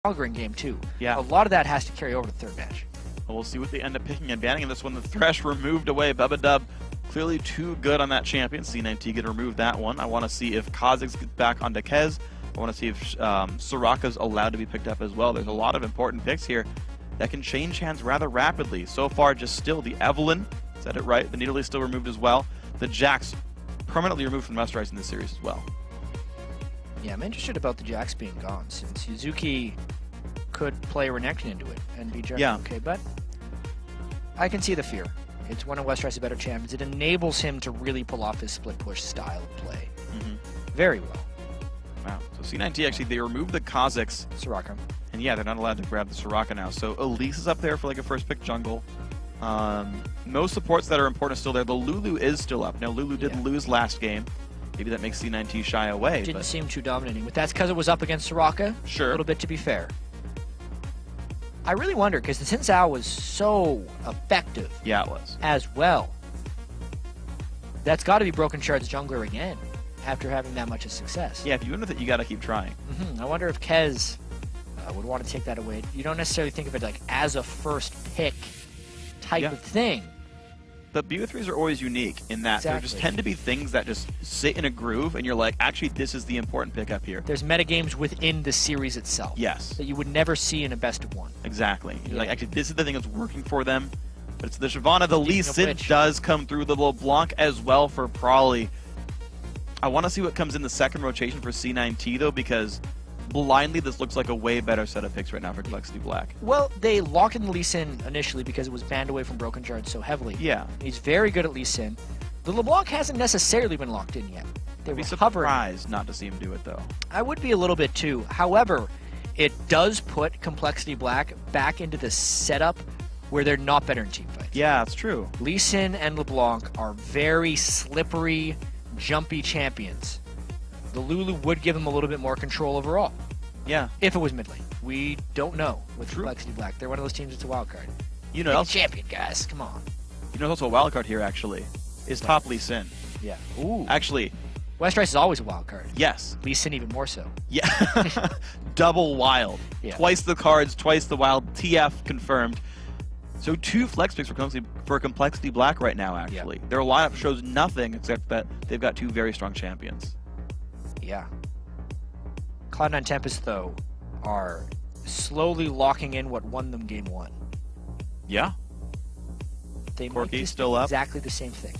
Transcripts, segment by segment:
stronger in game 2. Yeah. A lot of that has to carry over to the third match. Well, we'll see what they end up picking and banning in this one. The Thresh removed away. Bubbadub clearly too good on that champion. C9T can remove that one. I want to see if Kha'Zix gets back on Dekez. I want to see if Soraka's allowed to be picked up as well. There's a lot of important picks here that can change hands rather rapidly. So far, just still the Evelynn, said it right, the Nidalee still removed as well. The Jax permanently removed from Westrice in this series as well. Yeah, I'm interested about the Jax being gone, since Yazuki could play Renekton into it and be generally okay, but I can see the fear. It's one of Westrice's better champions. It enables him to really pull off his split push style of play very well. Wow. So C9T actually, they removed the Kha'Zix. Soraka. And yeah, they're not allowed to grab the Soraka now. So Elise is up there for like a first pick jungle. No supports that are important are still there. The Lulu is still up. Now Lulu did lose last game. Maybe that makes C9T shy away. Didn't seem too dominating, but that's because it was up against Soraka. Sure. A little bit, to be fair. I really wonder, because the Xin Zhao was so effective. Yeah, it was. As well. That's got to be Brokenshard's jungler again, after having that much of success. Yeah, if you win with it, you got to keep trying. I wonder if Kez would want to take that away. You don't necessarily think of it like as a first pick type of thing. But BO3s are always unique in that there just tend to be things that just sit in a groove, and you're like, actually, this is the important pick up here. There's metagames within the series itself. Yes. That you would never see in a best of one. Exactly. You're like, actually, this is the thing that's working for them. But it's the Shyvana, the Lee Sin does come through, the LeBlanc as well for Probably. I want to see what comes in the second rotation for C9T, though, because blindly, this looks like a way better set of picks right now for CompLexity.Black. Well, they locked in Lee Sin initially because it was banned away from Brokenshard so heavily. Yeah. He's very good at Lee Sin. The LeBlanc hasn't necessarily been locked in yet. They were surprised not to see him do it, though. I would be a little bit, too. However, it does put CompLexity.Black back into the setup where they're not better in teamfights. Yeah, that's true. Lee Sin and LeBlanc are very slippery, jumpy champions. The Lulu would give him a little bit more control overall. Yeah. If it was mid lane. We don't know with CompLexity.Black. They're one of those teams that's a wild card. You know, champion, guys. Come on. You know, also a wild card here, actually, is top Lee Sin. Yeah. Ooh. Actually. Westrice is always a wild card. Yes. Lee Sin even more so. Yeah. Double wild. Yeah. Twice the cards, twice the wild. TF confirmed. So 2 flex picks for CompLexity.Black right now, actually. Yeah. Their lineup shows nothing except that they've got 2 very strong champions. Yeah. Cloud9 Tempest, though, are slowly locking in what won them game 1. Yeah. They Corky's might still up. Exactly the same thing,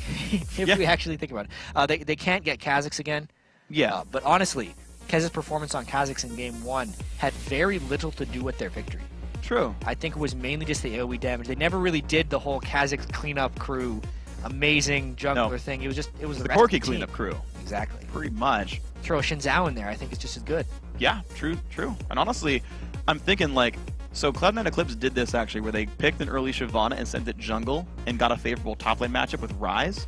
if we actually think about it. They can't get Kha'Zix again. Yeah. But honestly, Kez's performance on Kha'Zix in game 1 had very little to do with their victory. True. I think it was mainly just the AoE damage. They never really did the whole Kha'Zix cleanup crew, amazing jungler thing. It was the Corky cleanup crew. Exactly. Pretty much. Throw Xin Zhao in there, I think it's just as good. Yeah, true. And honestly, I'm thinking like, so Cloud9 Eclipse did this actually, where they picked an early Shyvana and sent it jungle and got a favorable top lane matchup with Ryze.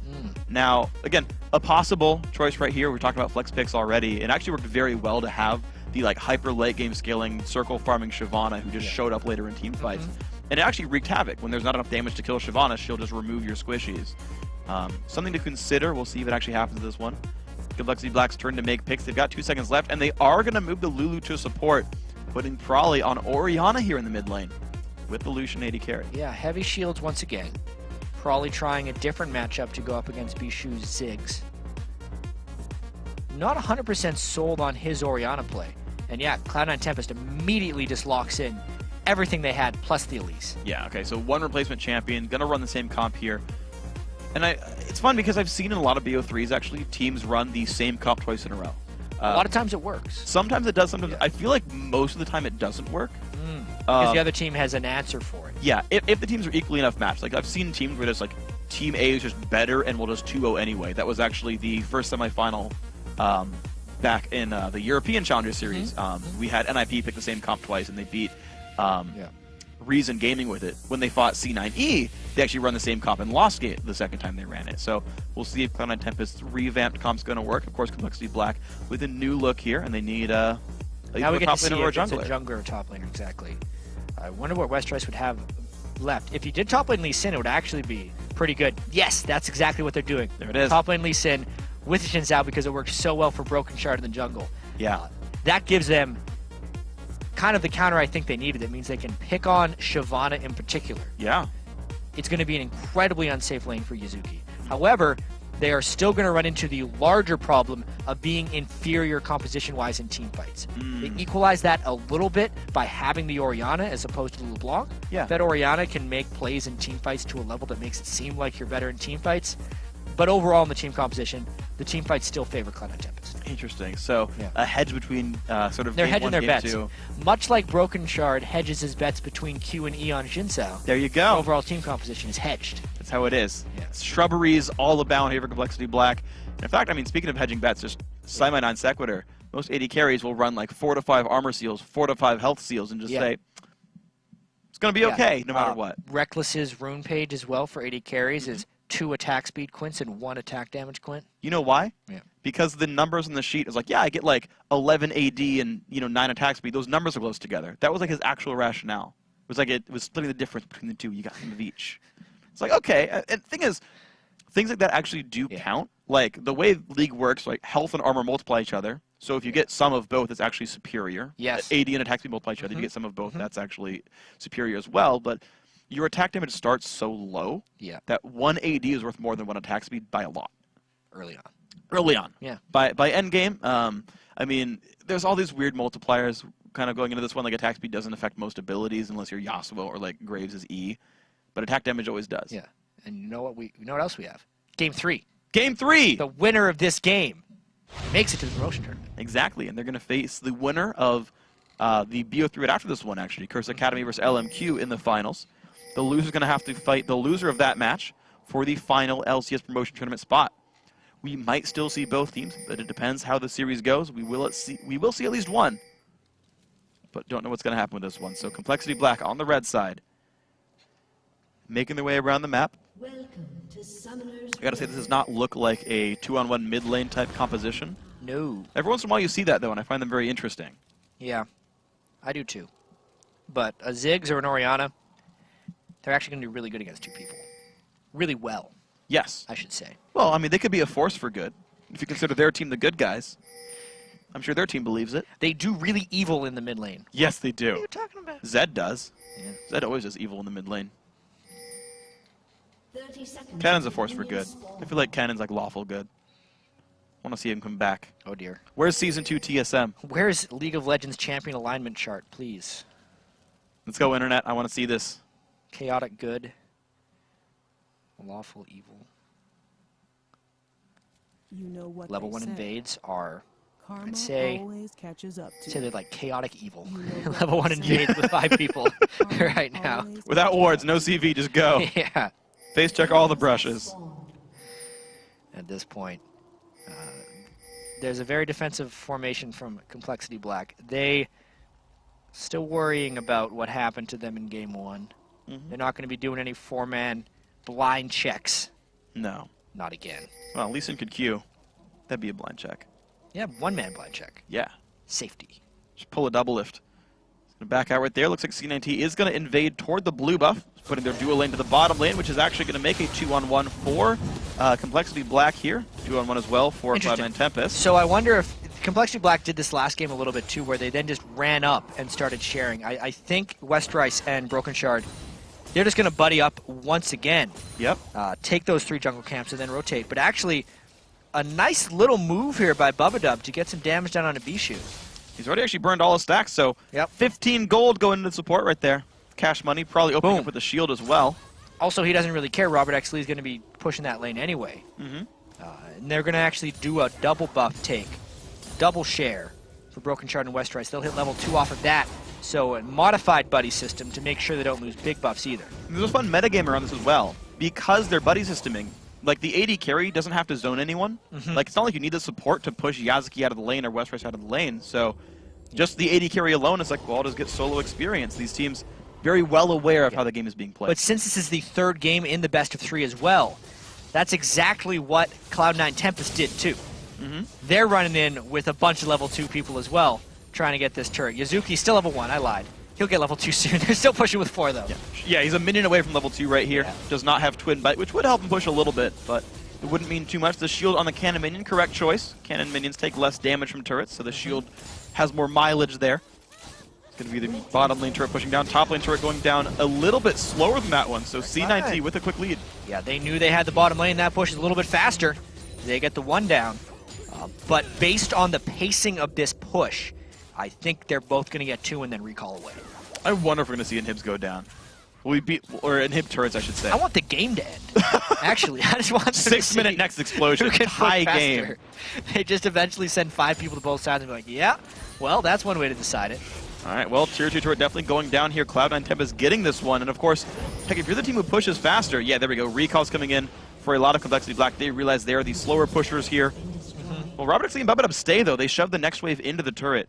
Now, again, a possible choice right here. We're talking about flex picks already. It actually worked very well to have the like hyper late game scaling circle farming Shyvana who just showed up later in team fights. And it actually wreaked havoc. When there's not enough damage to kill Shyvana, she'll just remove your squishies. Something to consider. We'll see if it actually happens to this one. CompLexity.Black's turn to make picks. They've got 2 seconds left, and they are going to move the Lulu to support, putting Probably on Orianna here in the mid lane with the Lucian AD carry. Yeah, heavy shields once again. Probably trying a different matchup to go up against Bischu's Ziggs. Not 100% sold on his Orianna play. And yeah, Cloud9 Tempest immediately just locks in everything they had, plus the Elise. Yeah, okay, so 1 replacement champion, gonna run the same comp here. And it's fun because I've seen in a lot of BO3s, actually, teams run the same comp twice in a row. A lot of times it works. Sometimes it does, sometimes I feel like most of the time it doesn't work. Because the other team has an answer for it. Yeah, if the teams are equally enough matched. Like, I've seen teams where it's like, Team A is just better and will just 2-0 anyway. That was actually the first semifinal back in the European Challenger Series. We had NIP pick the same comp twice, and they beat Reason Gaming with it. When they fought C9E, they actually run the same comp and lost it the second time they ran it. So we'll see if Cloud9 Tempest's revamped comp's going to work. Of course, CompLexity.Black with a new look here, and they need now we get to see or if it's a jungler or top laner, exactly. I wonder what Westrice would have left. If you did top lane Lee Sin, it would actually be pretty good. Yes, that's exactly what they're doing. There it is. Top lane Lee Sin with Xin Zhao because it works so well for Brokenshard in the jungle. Yeah. That gives them kind of the counter I think they needed. It means they can pick on Shyvana in particular. Yeah. It's going to be an incredibly unsafe lane for Yazuki. However, they are still going to run into the larger problem of being inferior composition-wise in team fights. They equalize that a little bit by having the Orianna as opposed to the LeBlanc. Yeah. That Orianna can make plays in team fights to a level that makes it seem like you're better in team fights. But overall in the team composition, the team fights still favor Cloud9 Tempest. Interesting. So a hedge between sort of they're game hedging one, their game bets. two. Much like Brokenshard hedges his bets between Q and E on Jinsao. There you go. Overall team composition is hedged. That's how it is. Yeah. Shrubberies all abound here for CompLexity.Black. In fact, I mean, speaking of hedging bets, just semi non sequitur, most AD carries will run like 4 to 5 armor seals, 4 to 5 health seals, and just say, it's going to be okay no matter what. Reckless's rune page as well for AD carries is 2 attack speed quints and 1 attack damage quint. You know why? Yeah. Because the numbers on the sheet is like, yeah, I get like 11 AD and 9 attack speed. Those numbers are close together. That was like his actual rationale. It was like it was splitting the difference between the two. You got some of each. It's like, okay. And the thing is, things like that actually do count. Like the way League works, like health and armor multiply each other. So if you get some of both, it's actually superior. Yes. AD and attack speed multiply each other. You get some of both, that's actually superior as well. But your attack damage starts so low that 1 AD is worth more than 1 attack speed by a lot. Early on. Early on. Yeah. By end game, I mean, there's all these weird multipliers kind of going into this one. Like attack speed doesn't affect most abilities unless you're Yasuo or like Graves is E, but attack damage always does. Yeah. And you know what else we have? Game 3. Game 3. The winner of this game makes it to the promotion tournament. Exactly, and they're going to face the winner of the BO3 right after this one. Actually, Curse Academy versus LMQ in the finals. The loser's going to have to fight the loser of that match for the final LCS promotion tournament spot. We might still see both teams, but it depends how the series goes. We will see at least one, but don't know what's going to happen with this one. So CompLexity.Black on the red side, making their way around the map. Welcome to Summoner's I gotta say, this does not look like a 2-on-1 mid lane type composition. No. Every once in a while you see that though, and I find them very interesting. Yeah, I do too. But a Ziggs or an Orianna, they're actually going to do really good against 2 people. Really well. Yes. I should say. Well, I mean, they could be a force for good. If you consider their team the good guys. I'm sure their team believes it. They do really evil in the mid lane. Yes, they do. What are you talking about? Zed does. Yeah. Zed always does evil in the mid lane. 30 seconds. Cannon's a force for good. I feel like Cannon's like lawful good. I want to see him come back. Oh dear. Where's Season 2 TSM? Where's League of Legends champion alignment chart, please? Let's go, Internet. I want to see this. Chaotic good. Lawful evil. You know what Level they 1 say. invades are, Karma I'd say always catches up to say you. they're like chaotic evil. You know what Level 1 they say. invades with 5 people Karma right now. always Without catches wards, up no to you. CV, just go. Yeah. Face check all the brushes. At this point, there's a very defensive formation from CompLexity.Black. They still worrying about what happened to them in Game 1. They're not going to be doing any 4-man blind checks. No. Not again. Well, Lee Sin could Q. That'd be a blind check. Yeah, 1-man blind check. Yeah. Safety. Just pull a double lift. He's going to back out right there. Looks like C9T is going to invade toward the blue buff, putting their dual lane to the bottom lane, which is actually going to make a 2-on-1 for CompLexity.Black here. 2-on-1 as well for Cloud9 Tempest. So I wonder if CompLexity.Black did this last game a little bit too, where they then just ran up and started sharing. I think Westrice and Brokenshard, they're just going to buddy up once again. Yep. Take those 3 jungle camps and then rotate. But actually, a nice little move here by Bubbadub to get some damage down on a Bischu. He's already actually burned all his stacks, so 15 gold going into support right there. Cash money, probably opening up with the shield as well. Also, he doesn't really care. ROBERTxLEE is going to be pushing that lane anyway. And they're going to actually do a double buff take, double share for Brokenshard and Westrice. They'll hit level 2 off of that. So a modified buddy system to make sure they don't lose big buffs either. There's a fun metagame around this as well. Because they're buddy systeming, like the AD carry doesn't have to zone anyone. Like it's not like you need the support to push Yazuki out of the lane or Westrice out of the lane. So just the AD carry alone is like, well, I'll just get solo experience. These teams very well aware of how the game is being played. But since this is the 3rd game in the best of 3 as well, that's exactly what Cloud9 Tempest did too. They're running in with a bunch of level 2 people as well, trying to get this turret. Yazuki's still level 1, I lied. He'll get level 2 soon. They're still pushing with 4 though. Yeah, he's a minion away from level 2 right here. Does not have Twin Bite, which would help him push a little bit, but it wouldn't mean too much. The shield on the cannon minion, correct choice. Cannon minions take less damage from turrets, so the shield has more mileage there. It's going to be the bottom lane turret pushing down, top lane turret going down a little bit slower than that one. So C9T with a quick lead. Yeah, they knew they had the bottom lane. That push is a little bit faster. They get the one down. But based on the pacing of this push, I think they're both going to get 2 and then recall away. I wonder if we're going to see inhibs go down. Will we beat, or inhib turrets, I should say. I want the game to end. Actually, I just want them to 6-minute next explosion. Who can High push game. faster. They just eventually send 5 people to both sides and be like, yeah, well, that's one way to decide it. All right, well, Tier 2 turret definitely going down here. Cloud9 Tempest getting this one. And of course, heck, if you're the team who pushes faster, yeah, there we go. Recalls coming in for a lot of CompLexity.Black. They realize they are the slower pushers here. Well, ROBERTxLEE and Bubbadub stay, though. They shove the next wave into the turret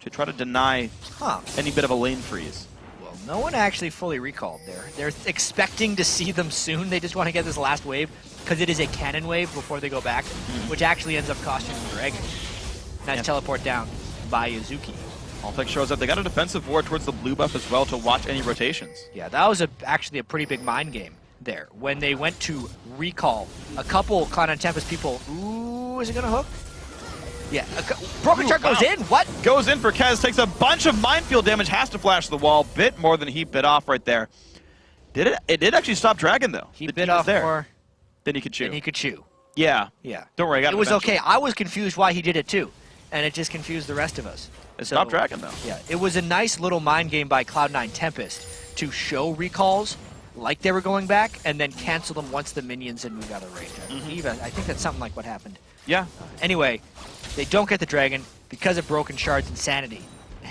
to try to deny any bit of a lane freeze. Well, no one actually fully recalled there. They're expecting to see them soon. They just want to get this last wave because it is a cannon wave before they go back, which actually ends up costing the Dragon. Nice teleport down by Yazuki. Altec shows up. They got a defensive ward towards the blue buff as well to watch any rotations. Yeah, that was actually a pretty big mind game there. When they went to recall, a couple Cloud9 Tempest people, ooh, is it going to hook? Yeah, Brokenshard goes in, what? Goes in for Kez, takes a bunch of minefield damage, has to flash the wall, bit more than he bit off right there. Did it? It did actually stop Dragon, though. He bit off more than he could chew. than he could chew. Yeah. Yeah. Don't worry, I got it was eventually. okay. I was confused why he did it too, and it just confused the rest of us. It stopped Dragon, though. Yeah, it was a nice little mind game by Cloud9 Tempest to show recalls like they were going back, and then cancel them once the minions had moved out of range. I think that's something like what happened. Yeah. Anyway, they don't get the Dragon because of Brokenshard's insanity,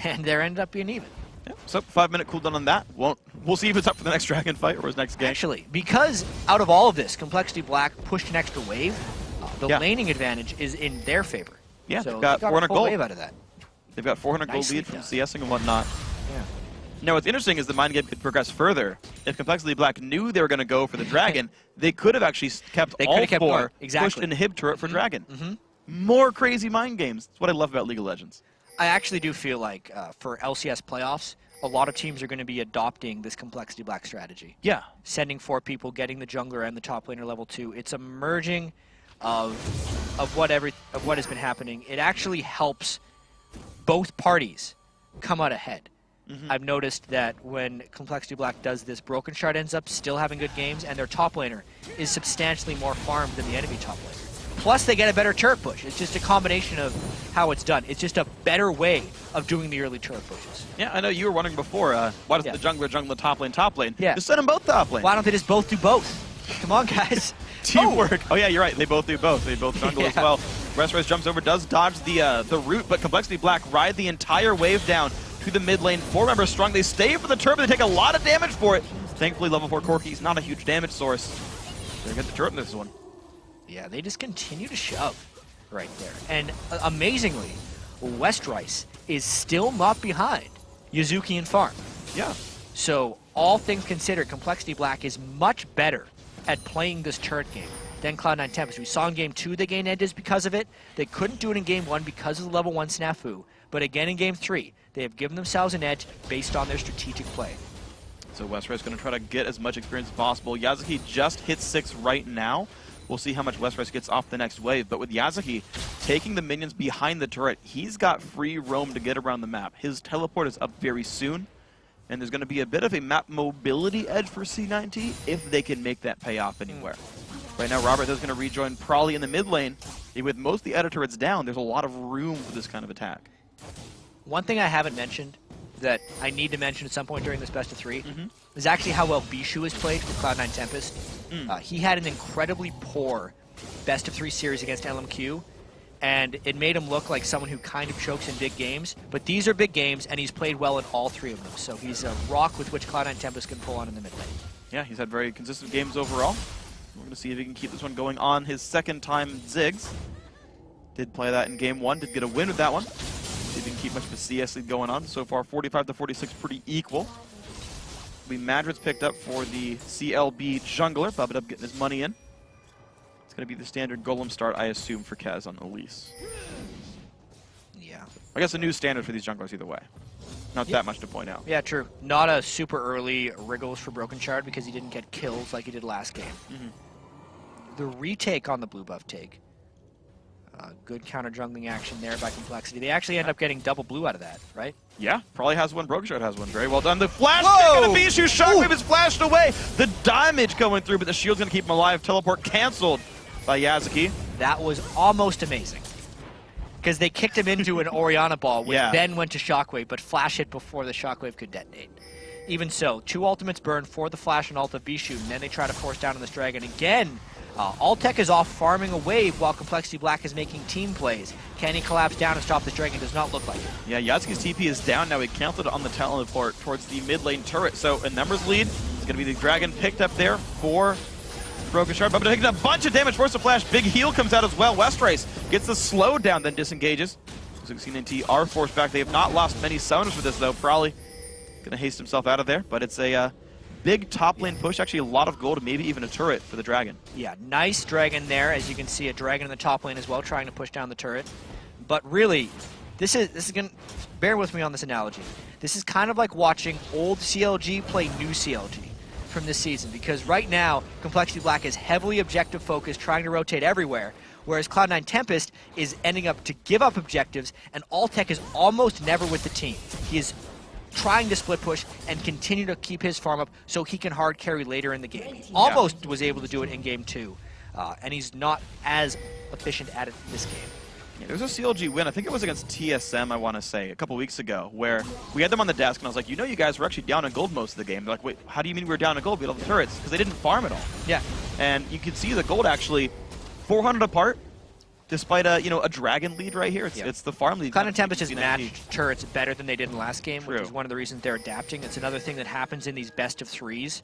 and there ended up being even. Yeah. So 5-minute cooldown on that. We'll see if it's up for the next Dragon fight or his next game. Actually, because out of all of this, CompLexity.Black pushed an extra wave, the laning advantage is in their favor. Yeah, so they've got 400 a full gold. Wave out of that. They've got 400 gold Nicely lead from done. CSing and whatnot. Yeah. Now, what's interesting is the mind game could progress further. If CompLexity.Black knew they were going to go for the Dragon, they could have actually kept all four, pushed an inhib turret for Dragon. More crazy mind games. That's what I love about League of Legends. I actually do feel like for LCS playoffs, a lot of teams are going to be adopting this CompLexity.Black strategy. Yeah. Sending 4 people, getting the jungler and the top laner level 2. It's a merging of what has been happening. It actually helps both parties come out ahead. I've noticed that when CompLexity.Black does this, Brokenshard ends up still having good games, and their top laner is substantially more farmed than the enemy top laner. Plus, they get a better turret push. It's just a combination of how it's done. It's just a better way of doing the early turret pushes. Yeah, I know you were wondering before, why does the jungler jungle top lane? Yeah. Just send them both top lane. Why don't they just both do both? Come on, guys. Teamwork. Oh, yeah, you're right. They both do both. They both jungle as well. Westrice jumps over, does dodge the root, but CompLexity.Black ride the entire wave down to the mid lane. 4 members strong. They stay for the turret, but they take a lot of damage for it. Thankfully, level 4 Corki's not a huge damage source. They're going to get the turret in this one. Yeah, they just continue to shove right there. And amazingly, Westrice is still not behind Yazuki and Farm. Yeah. So, all things considered, CompLexity.Black is much better at playing this turret game than Cloud9 Tempest. We saw in Game 2 they gained edges because of it. They couldn't do it in Game 1 because of the level 1 snafu. But again in Game 3, they have given themselves an edge based on their strategic play. So Westrice is going to try to get as much experience as possible. Yazuki just hit 6 right now. We'll see how much Westrice gets off the next wave. But with Yazuki taking the minions behind the turret, he's got free roam to get around the map. His teleport is up very soon. And there's going to be a bit of a map mobility edge for C9T if they can make that pay off anywhere. Right now, Robert is going to rejoin Prolly in the mid lane. With most of the edit turrets down, there's a lot of room for this kind of attack. One thing I haven't mentioned that I need to mention at some point during this best of 3 is actually how well Bischu has played for Cloud9 Tempest. He had an incredibly poor best of 3 series against LMQ, and it made him look like someone who kind of chokes in big games. But these are big games, and he's played well in all 3 of them. So he's a rock with which Cloud9 Tempest can pull on in the mid lane. Yeah, he's had very consistent games overall. We're going to see if he can keep this one going on his second time Ziggs. Did play that in Game 1, did get a win with that one. Didn't keep much of a CS lead going on. So far, 45-46, pretty equal. Madrid's picked up for the CLB jungler. Bubbadub getting his money in. It's going to be the standard golem start, I assume, for Kaz on Elise. Yeah. I guess a new standard for these junglers either way. Not that much to point out. Yeah, true. Not a super early Wriggles for Brokenshard because he didn't get kills like he did last game. The retake on the blue buff take. Good counter jungling action there by CompLexity. They actually end up getting double blue out of that, right? Yeah, probably has one. Brokenshard has one. Very well done. The flash kick and the Bischu shockwave is flashed away. The damage going through, but the shield's going to keep him alive. Teleport canceled by Yazuki. That was almost amazing. Because they kicked him into an Orianna ball, which then went to shockwave, but flash hit before the shockwave could detonate. Even so, 2 ultimates burn for the flash and ult of Bischu, and then they try to force down on this dragon again. Altec is off farming a wave while CompLexity.Black is making team plays. Can he collapse down and stop this dragon? Does not look like it. Yeah, Yazuki's TP is down now. He counted on the teleport towards the mid lane turret. So a numbers lead. It's going to be the dragon picked up there for Brokenshard. But taking a bunch of damage, force a flash. Big heal comes out as well. Westrice gets the slow down, then disengages. 16NT are forced back. They have not lost many summoners for this, though. Probably going to haste himself out of there. But it's a big top lane push. Actually, a lot of gold, maybe even a turret for the dragon. Yeah, nice dragon there. As you can see, a dragon in the top lane as well, trying to push down the turret. But really, this is going to, bear with me on this analogy. This is kind of like watching old CLG play new CLG from this season, because right now, CompLexity.Black is heavily objective focused, trying to rotate everywhere, whereas Cloud9 Tempest is ending up to give up objectives, and Altec is almost never with the team. He is trying to split push and continue to keep his farm up so he can hard carry later in the game. He almost was able to do it in game 2, and he's not as efficient at it this game. Yeah, there was a CLG win, I think it was against TSM, I want to say, a couple weeks ago, where we had them on the desk, and I was like, you know you guys were actually down in gold most of the game. They're like, wait, how do you mean we were down in gold? We had all the turrets, because they didn't farm at all. Yeah. And you can see the gold actually 400 apart, despite a a dragon lead right here. It's the farm lead. Cloud9 Tempest has matched turrets better than they did in the last game, True. which is one of the reasons they're adapting. It's another thing that happens in these best of 3s.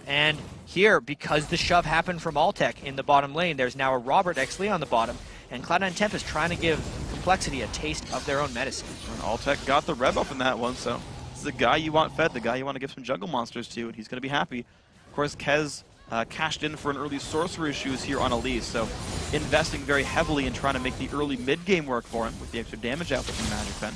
And here, because the shove happened from Altec in the bottom lane, there's now a ROBERTxLEE on the bottom, and Cloud9 Tempest trying to give CompLexity a taste of their own medicine. And Altec got the rev up in that one, so this is the guy you want fed, the guy you want to give some jungle monsters to, and he's going to be happy. Of course, Kez cashed in for an early sorcerer shoes here on Elise, so investing very heavily in trying to make the early mid-game work for him with the extra damage output from Magic Pen.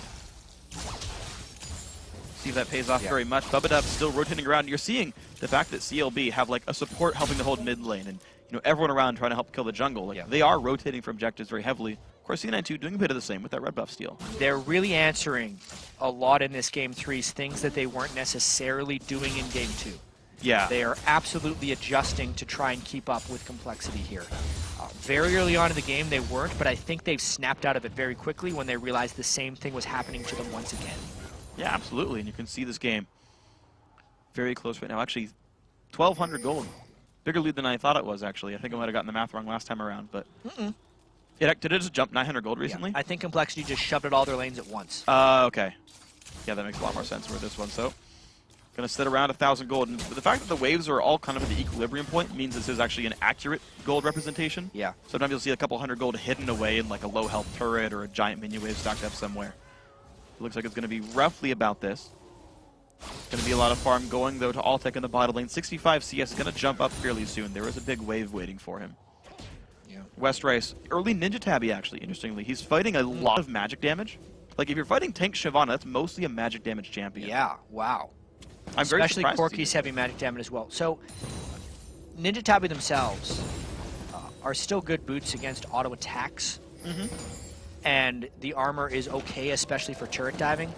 See if that pays off very much. Bubbadub still rotating around. You're seeing the fact that CLB have like a support helping to hold mid lane, and everyone around trying to help kill the jungle. Like they are rotating for objectives very heavily. Of course, C92 doing a bit of the same with that red buff steal. They're really answering a lot in this game 3's things that they weren't necessarily doing in game 2. Yeah. They are absolutely adjusting to try and keep up with CompLexity here. Very early on in the game, they weren't, but I think they've snapped out of it very quickly when they realized the same thing was happening to them once again. Yeah, absolutely, and you can see this game very close right now. Actually, 1,200 gold. Bigger lead than I thought it was, actually. I think I might have gotten the math wrong last time around, but... Did it just jump 900 gold recently? Yeah, I think CompLexity just shoved at all their lanes at once. Okay. Yeah, that makes a lot more sense for this one, so... Gonna sit around 1,000 gold, and the fact that the waves are all kind of at the equilibrium point means this is actually an accurate gold representation. Yeah. Sometimes you'll see a couple hundred gold hidden away in like a low health turret or a giant minion wave stacked up somewhere. It looks like it's gonna be roughly about this. Gonna be a lot of farm going though to Altec in the bottom lane. 65 CS is gonna jump up fairly soon. There is a big wave waiting for him. Yeah. Westrice, early Ninja Tabby actually, interestingly. He's fighting a lot of magic damage. Like if you're fighting tank Shyvana, that's mostly a magic damage champion. Yeah, wow. I'm very Especially surprised Corki's heavy magic damage as well. So, Ninja Tabby themselves are still good boots against auto attacks. And the armor is okay, especially for turret diving.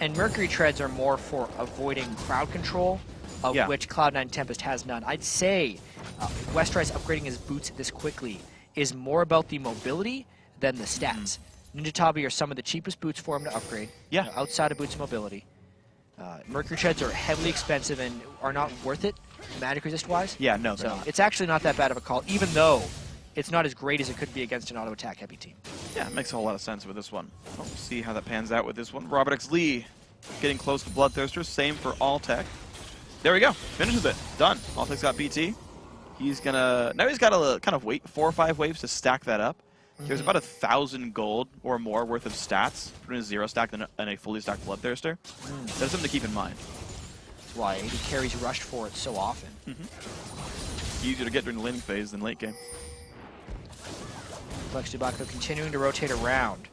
And Mercury Treads are more for avoiding crowd control, of which Cloud9 Tempest has none. I'd say Westrice upgrading his boots this quickly is more about the mobility than the stats. Ninja Tabby are some of the cheapest boots for him to upgrade, outside of boots mobility. Mercury Treads are heavily expensive and are not worth it, magic resist-wise. Yeah, no, they're so not. It's actually not that bad of a call, even though it's not as great as it could be against an auto-attack heavy team. Yeah, it makes a whole lot of sense with this one. We'll see how that pans out with this one. ROBERTxLEE getting close to Bloodthirster. Same for Altec. There we go. Finishes it. Done. Altec's got BT. He's gonna... Now he's got to kind of wait 4 or 5 waves to stack that up. There's about 1,000 gold or more worth of stats between a 0 stack and a fully stacked Bloodthirster. That's something to keep in mind. That's why AD carries rushed for it so often. Easier to get during the laning phase than late game. CompLexity.Black continuing to rotate around.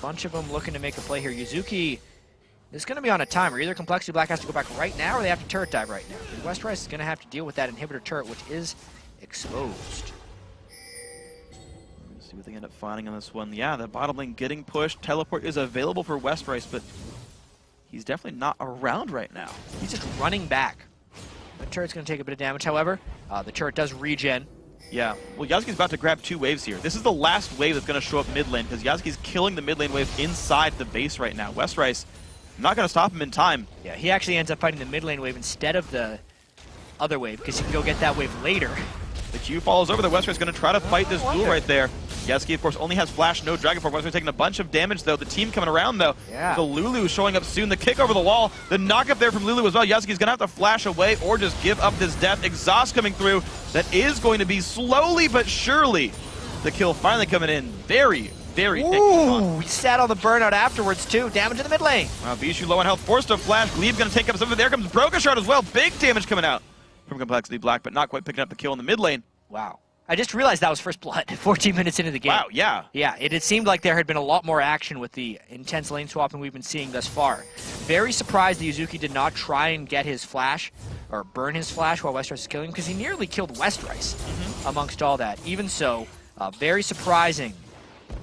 Bunch of them looking to make a play here. Yazuki is going to be on a timer. Either CompLexity.Black has to go back right now or they have to turret dive right now. And Westrice is going to have to deal with that inhibitor turret, which is exposed. See See what they end up finding on this one. Yeah, the bottom lane getting pushed. Teleport is available for Westrice, but he's definitely not around right now. He's just running back. The turret's going to take a bit of damage, however. The turret does regen. Yeah, well, Yazuki's about to grab 2 waves here. This is the last wave that's going to show up mid lane, because Yazuki's killing the mid lane wave inside the base right now. Westrice not going to stop him in time. Yeah, he actually ends up fighting the mid lane wave instead of the other wave, because he can go get that wave later. The Q follows over. The Westrice going to try to fight this duel right there. Yazuki, of course, only has flash, no Dragon Force. Westrice taking a bunch of damage, though. The team coming around, though. Yeah. The Lulu showing up soon. The kick over the wall. The knock up there from Lulu as well. Yazuki's going to have to flash away or just give up this death. Exhaust coming through. That is going to be slowly but surely the kill finally coming in. Very, very Ooh, he sat on the burnout afterwards, too. Damage in the mid lane. Bischu low on health, forced to flash. Gleeb's going to take up some of it. There comes Brokenshard as well. Big damage coming out from CompLexity.Black, but not quite picking up the kill in the mid lane. Wow. I just realized that was first blood 14 minutes into the game. Wow, yeah. Yeah, it seemed like there had been a lot more action with the intense lane swapping we've been seeing thus far. Very surprised that Yazuki did not try and get his flash, or burn his flash while Westrice is killing him, because he nearly killed Westrice amongst all that. Even so, very surprising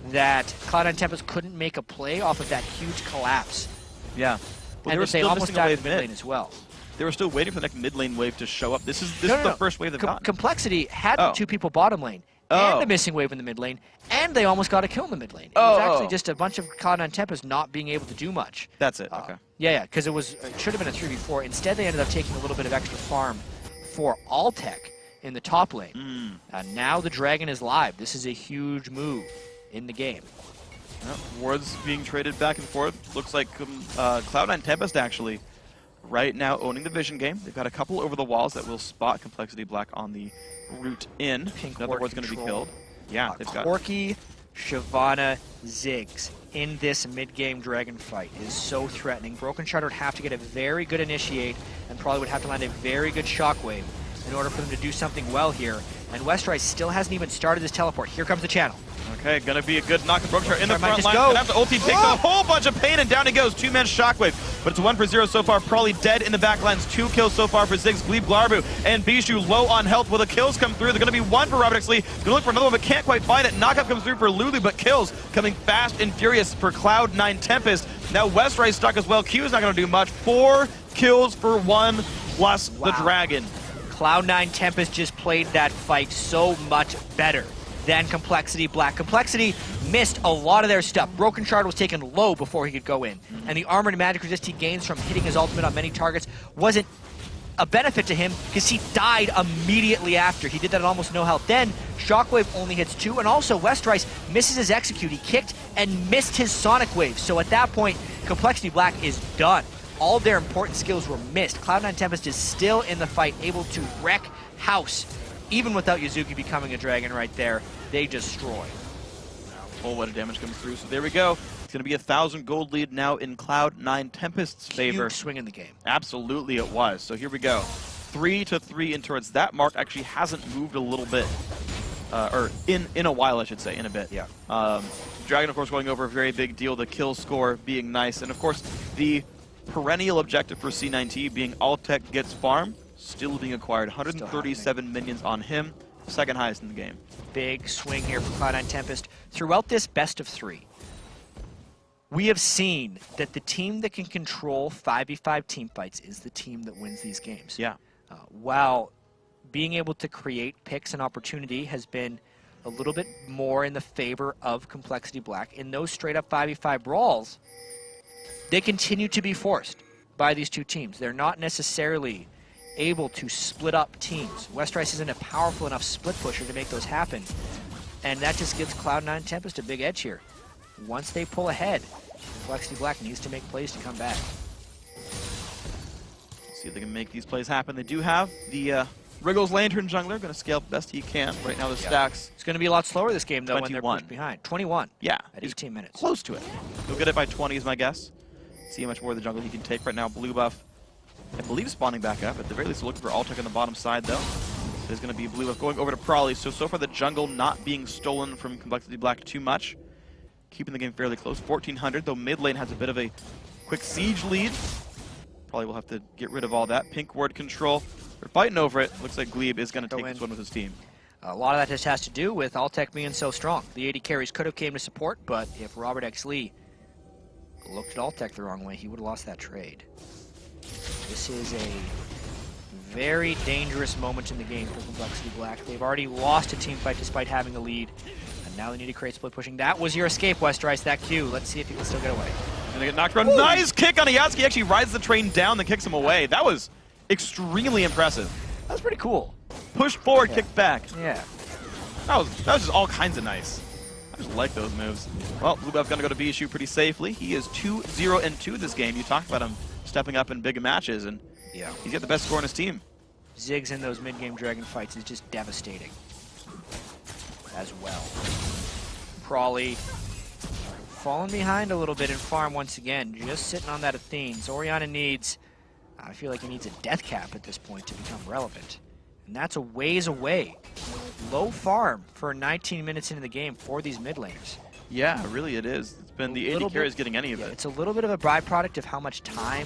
that Cloud9 Tempest couldn't make a play off of that huge collapse. Yeah. Well, and they almost died in the mid lane as well. They were still waiting for the next mid lane wave to show up. This is the first wave they've gotten. CompLexity had the 2 people bottom lane, and the missing wave in the mid lane, and they almost got a kill in the mid lane. It was actually just a bunch of Cloud9 Tempest not being able to do much. That's it, okay. Yeah, because it should have been a 3v4. Instead, they ended up taking a little bit of extra farm for Altec in the top lane. And now the Dragon is live. This is a huge move in the game. Wards being traded back and forth. Looks like Cloud9 Tempest actually right now owning the vision game. They've got a couple over the walls that will spot CompLexity.Black on the route in. Another ward's going to be killed. Yeah, they've got Corki, Shyvana, Ziggs in this mid-game Dragon fight is so threatening. Brokenshard would have to get a very good initiate and probably would have to land a very good shockwave in order for them to do something well here. And Westrice still hasn't even started his teleport. Here comes the channel. Okay, gonna be a good knock. Brokenshard in the front just line. go. Gonna have to ulti, takes a whole bunch of pain, and down he goes. 2-man shockwave. But it's 1 for 0 so far. Probably dead in the backlines. 2 kills so far for Ziggs, Gleebglarbu, and Bischu low on health. Will the kills come through? They're gonna be 1 for ROBERTxLEE. Gonna look for another one, but can't quite find it. Knockup comes through for Lulu, but kills coming fast and furious for Cloud9 Tempest. Now Westrice stuck as well. Q is not gonna do much. 4 kills for 1 plus the Dragon. Cloud9 Tempest just played that fight so much better than CompLexity.Black. CompLexity missed a lot of their stuff. Brokenshard was taken low before he could go in. And the armor and magic resist he gains from hitting his ultimate on many targets wasn't a benefit to him because he died immediately after. He did that at almost no health. Then Shockwave only hits 2, and also Westrice misses his execute. He kicked and missed his Sonic Wave. So at that point, CompLexity.Black is done. All their important skills were missed. Cloud9 Tempest is still in the fight, able to wreck house. Even without Yazuki becoming a dragon right there, they destroy. A whole lot of damage comes through, so there we go. It's going to be a 1,000 gold lead now in Cloud9 Tempest's favor. Huge swing in the game. Absolutely it was. So here we go. 3-3 in towards that mark. Actually hasn't moved a little bit. Or in a while, I should say, in a bit. Yeah. Dragon, of course, going over a very big deal. The kill score being nice. And, of course, the perennial objective for C9T being Altec gets farm. Still being acquired. 137 minions on him. Second highest in the game. Big swing here for Cloud9 Tempest. Throughout this best of 3, we have seen that the team that can control 5v5 team fights is the team that wins these games. Yeah. While being able to create picks and opportunity has been a little bit more in the favor of CompLexity.Black, in those straight-up 5v5 brawls, they continue to be forced by these two teams. They're not necessarily able to split up teams. Westrice isn't a powerful enough split pusher to make those happen, and that just gives Cloud9 Tempest a big edge here. Once they pull ahead, CompLexity.Black needs to make plays to come back. See if they can make these plays happen. They do have the Wriggles Lantern Jungler, going to scale up best he can. Right now the stacks. It's going to be a lot slower this game, though, 21. when they're pushed behind. 21 yeah, at 18 minutes. Close to it. He'll get it by 20 is my guess. See how much more of the jungle he can take right now. Blue buff, I believe, spawning back up. At the very least, looking for Altec on the bottom side, though. There's going to be blue buff going over to Probably. So far the jungle not being stolen from CompLexity.Black too much. Keeping the game fairly close. 1,400, though mid lane has a bit of a quick siege lead. Probably will have to get rid of all that. Pink ward control. They're fighting over it. Looks like Gleeb is going to take this one with his team. A lot of that just has to do with Altec being so strong. The 80 carries could have came to support, but if ROBERTxLEE looked at Altec the wrong way, he would have lost that trade. This is a very dangerous moment in the game for CompLexity.Black. They've already lost a team fight despite having a lead, and now they need to create split pushing. That was your escape, Westrice, that Q. Let's see if he can still get away. Gonna get knocked around. Ooh. Nice kick on Yazuki. Actually rides the train down, then kicks him away. That was extremely impressive. That was pretty cool. Push forward, kick back. Yeah. That was just all kinds of nice. I just like those moves. Well, Bluebev's gonna go to Bischu pretty safely. He is 2-0-2 this game. You talked about him stepping up in big matches, and yeah, he's got the best score on his team. Ziggs in those mid-game dragon fights is just devastating as well. Prawley falling behind a little bit in farm once again, just sitting on that Athene. Oriana needs, I feel like he needs a death cap at this point to become relevant. And that's a ways away. Low farm for 19 minutes into the game for these mid laners. Yeah, really it is. It's been the 80 carries getting any of it. It's a little bit of a byproduct of how much time,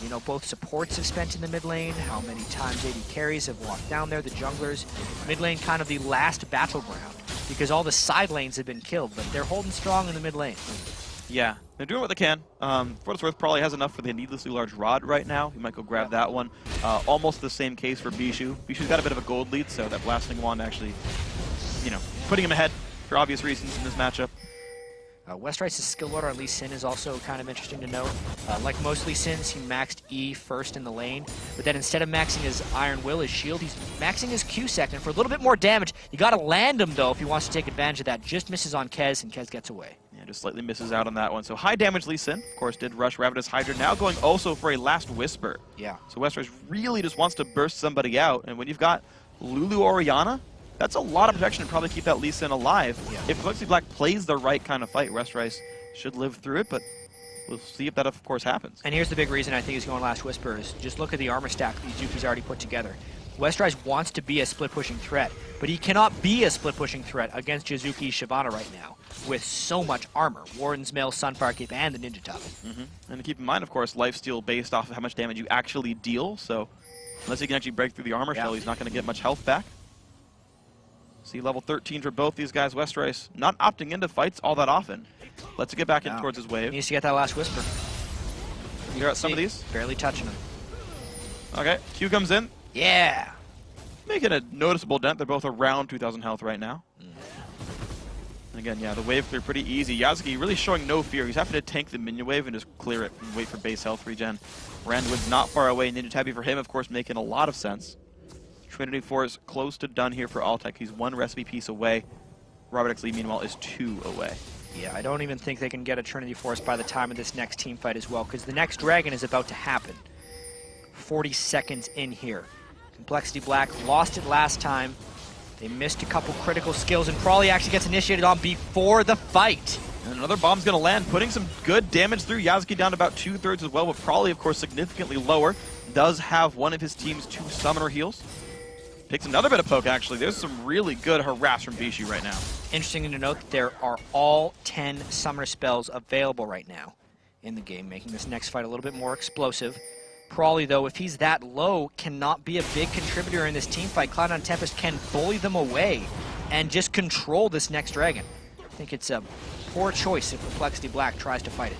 you know, both supports have spent in the mid lane, how many times 80 carries have walked down there, the junglers. Mid lane kind of the last battleground because all the side lanes have been killed, but they're holding strong in the mid lane. Yeah, they're doing what they can. For what it's worth, probably has enough for the needlessly large rod right now. He might go grab that one. Almost the same case for Bischu. Bischu's got a bit of a gold lead, so that blasting wand actually, you know, putting him ahead for obvious reasons in this matchup. Westrice's skill order on Lee Sin is also kind of interesting to note. Like most Lee Sins, he maxed E first in the lane, but then instead of maxing his Iron Will, his shield, he's maxing his Q second for a little bit more damage. You gotta land him though if he wants to take advantage of that. Just misses on Kez, and Kez gets away. Yeah, just slightly misses out on that one. So high damage Lee Sin, of course, did rush Ravenous Hydra, now going also for a last Whisper. Yeah. So Westrice really just wants to burst somebody out, and when you've got Lulu Oriana, that's a lot of protection to probably keep that Lee Sin alive. Yeah. If CompLexity.Black plays the right kind of fight, Westrice should live through it, but we'll see if that, of course, happens. And here's the big reason I think he's going last Whisper is just look at the armor stack that Yazuki's already put together. Westrice wants to be a split-pushing threat, but he cannot be a split-pushing threat against Yazuki Shyvana right now with so much armor. Warden's Mail, Sunfire Cape, and the Ninja Top. And to keep in mind, of course, lifesteal based off of how much damage you actually deal, so unless he can actually break through the armor shell, he's not going to get much health back. See, level 13 for both these guys. Westrice not opting into fights all that often. Let's get back in towards his wave. He needs to get that last Whisper. Clear out some of these. Barely touching him. Okay, Q comes in. Yeah. Making a noticeable dent. They're both around 2,000 health right now. And again, yeah, the wave clear pretty easy. Yazuki really showing no fear. He's having to tank the minion wave and just clear it and wait for base health regen. Randwood's not far away. Ninja Tabby for him, of course, making a lot of sense. Trinity Force close to done here for Altec. He's one recipe piece away. ROBERTxLEE, meanwhile, is 2 away. Yeah, I don't even think they can get a Trinity Force by the time of this next team fight as well, because the next Dragon is about to happen. 40 seconds in here. CompLexity.Black lost it last time. They missed a couple critical skills, and Prawley actually gets initiated on before the fight. And another bomb's going to land, putting some good damage through. Yazuki down to about 2/3 as well, but Prawley, of course, significantly lower. Does have one of his team's 2 summoner heals. Takes another bit of poke, actually. There's some really good harass from Bischu right now. Interesting to note that there are all 10 summoner spells available right now in the game, making this next fight a little bit more explosive. Prawley, though, if he's that low, cannot be a big contributor in this team fight. Cloud9 Tempest can bully them away and just control this next Dragon. I think it's a poor choice if CompLexity.Black tries to fight it.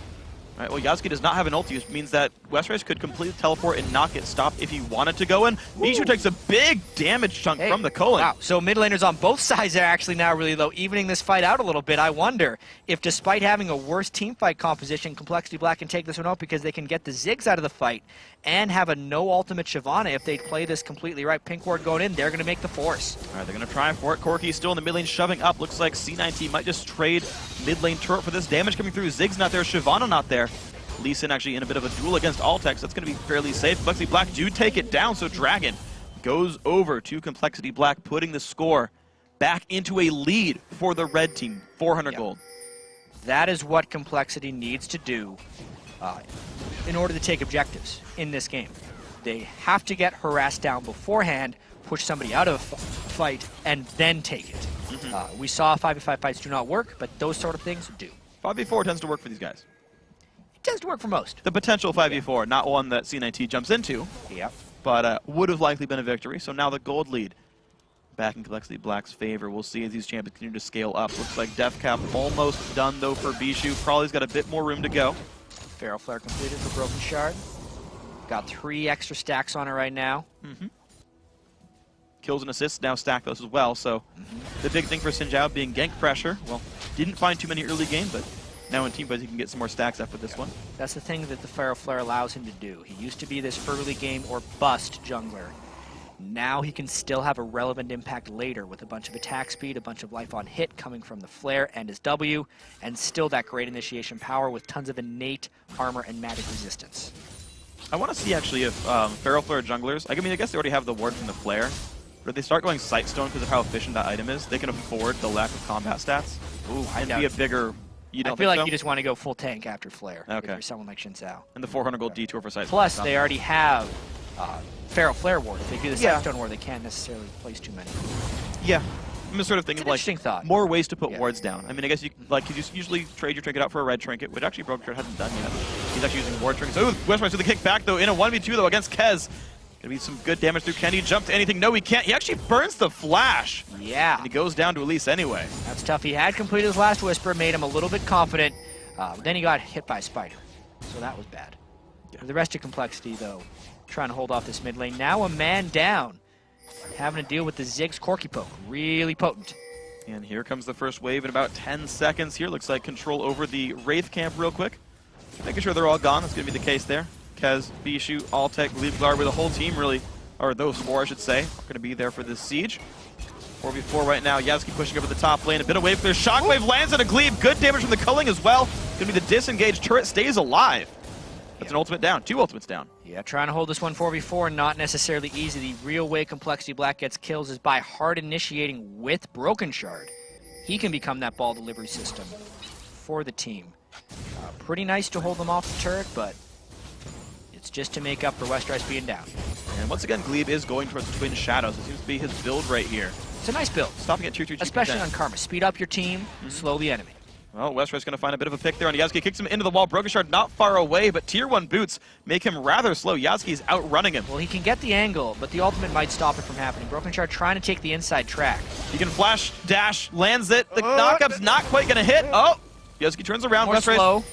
All right, well, Yazuki does not have an ulti, which means that Westrice could completely teleport and not get stopped if he wanted to go in. Bischu takes a big damage chunk from the Cullen. Wow, so mid laners on both sides are actually now really low, evening this fight out a little bit. I wonder if despite having a worse team fight composition, CompLexity.Black can take this one out because they can get the Ziggs out of the fight and have a no ultimate Shyvana. If they play this completely right, Pink Ward going in, they're going to make the force. All right, they're going to try for it. Corki's still in the mid lane, shoving up. Looks like C19 might just trade mid lane turret for this damage coming through. Ziggs not there, Shyvana not there. Lee Sin actually in a bit of a duel against Altec, so that's going to be fairly safe. CompLexity.Black do take it down, so Dragon goes over to CompLexity.Black, putting the score back into a lead for the red team, 400 gold. That is what CompLexity needs to do in order to take objectives in this game. They have to get harassed down beforehand, push somebody out of a fight, and then take it. We saw 5v5 fights do not work, but those sort of things do. 5v4 tends to work for these guys. Tends to work for most. The potential 5v4, not one that C19 jumps into, but would have likely been a victory. So now the gold lead back in CompLexity.Black's favor. We'll see as these champions continue to scale up. Looks like Death Cap almost done, though, for Bischu. Probably's got a bit more room to go. Feral Flare completed for Brokenshard. Got 3 extra stacks on it right now. Kills and assists now stack those as well, so the big thing for Xin Zhao being gank pressure. Well, didn't find too many early game, but now in team fights he can get some more stacks after this one. That's the thing that the Feral Flare allows him to do. He used to be this early game or bust jungler. Now he can still have a relevant impact later with a bunch of attack speed, a bunch of life on hit coming from the Flare and his W, and still that great initiation power with tons of innate armor and magic resistance. I want to see actually if Feral Flare junglers, I mean, I guess they already have the ward from the Flare, but if they start going Sightstone because of how efficient that item is, they can afford the lack of combat stats. Ooh, and be a bigger. You don't I feel like so? you just want to go full tank after Flare. Okay. If you're someone like Xin Zhao. And the 400 gold detour for Sightstone. Plus, they already have Feral Flare ward. If they do the Yeah. Sightstone ward, they can't necessarily place too many. Yeah. I'm just sort of thinking It's an like interesting thought. more ways to put Yeah. wards down. I mean, I guess you just usually trade your trinket out for a red trinket, which actually Brokenshard hasn't done yet. He's actually using ward trinkets. Oh, Westrice with the kick back though in a 1v2 though against Kez. Gonna be some good damage through. Can he jump to anything? No, he can't. He actually burns the flash. Yeah. And he goes down to Elise anyway. That's tough. He had completed his last Whisper, made him a little bit confident. Then he got hit by a Spider. So that was bad. Yeah. The rest of CompLexity, though, trying to hold off this mid lane. Now a man down. Having to deal with the Ziggs Corky Poke. Really potent. And here comes the first wave in about 10 seconds here. Looks like control over the Wraith camp real quick. Making sure they're all gone. That's going to be the case there. Kez, Bischu, Altec, Gleebglarbu, the whole team really, or those 4 I should say, are going to be there for this siege. 4v4 right now. Yazuki pushing over the top lane. A bit of wave clear. Shockwave lands on a Gleeb. Good damage from the culling as well. Going to be the disengaged turret. Stays alive. That's an ultimate down. 2 ultimates down. Yeah, trying to hold this one 4v4, not necessarily easy. The real way CompLexity.Black gets kills is by hard initiating with Brokenshard. He can become that ball delivery system for the team. Pretty nice to hold them off the turret, but it's just to make up for Westrice being down. And once again, Gleeb is going towards the Twin Shadows. It seems to be his build right here. It's a nice build. Stopping at 2-2-2%. Especially on Karma. Speed up your team, slow the enemy. Well, Westrice going to find a bit of a pick there on Yazuki. Kicks him into the wall. Brokenshard not far away, but tier 1 boots make him rather slow. Yazuki's outrunning him. Well, he can get the angle, but the ultimate might stop it from happening. Brokenshard trying to take the inside track. He can flash, dash, lands it. The knockup's not quite going to hit. Oh! Yazuki turns around. More Westrice. slow.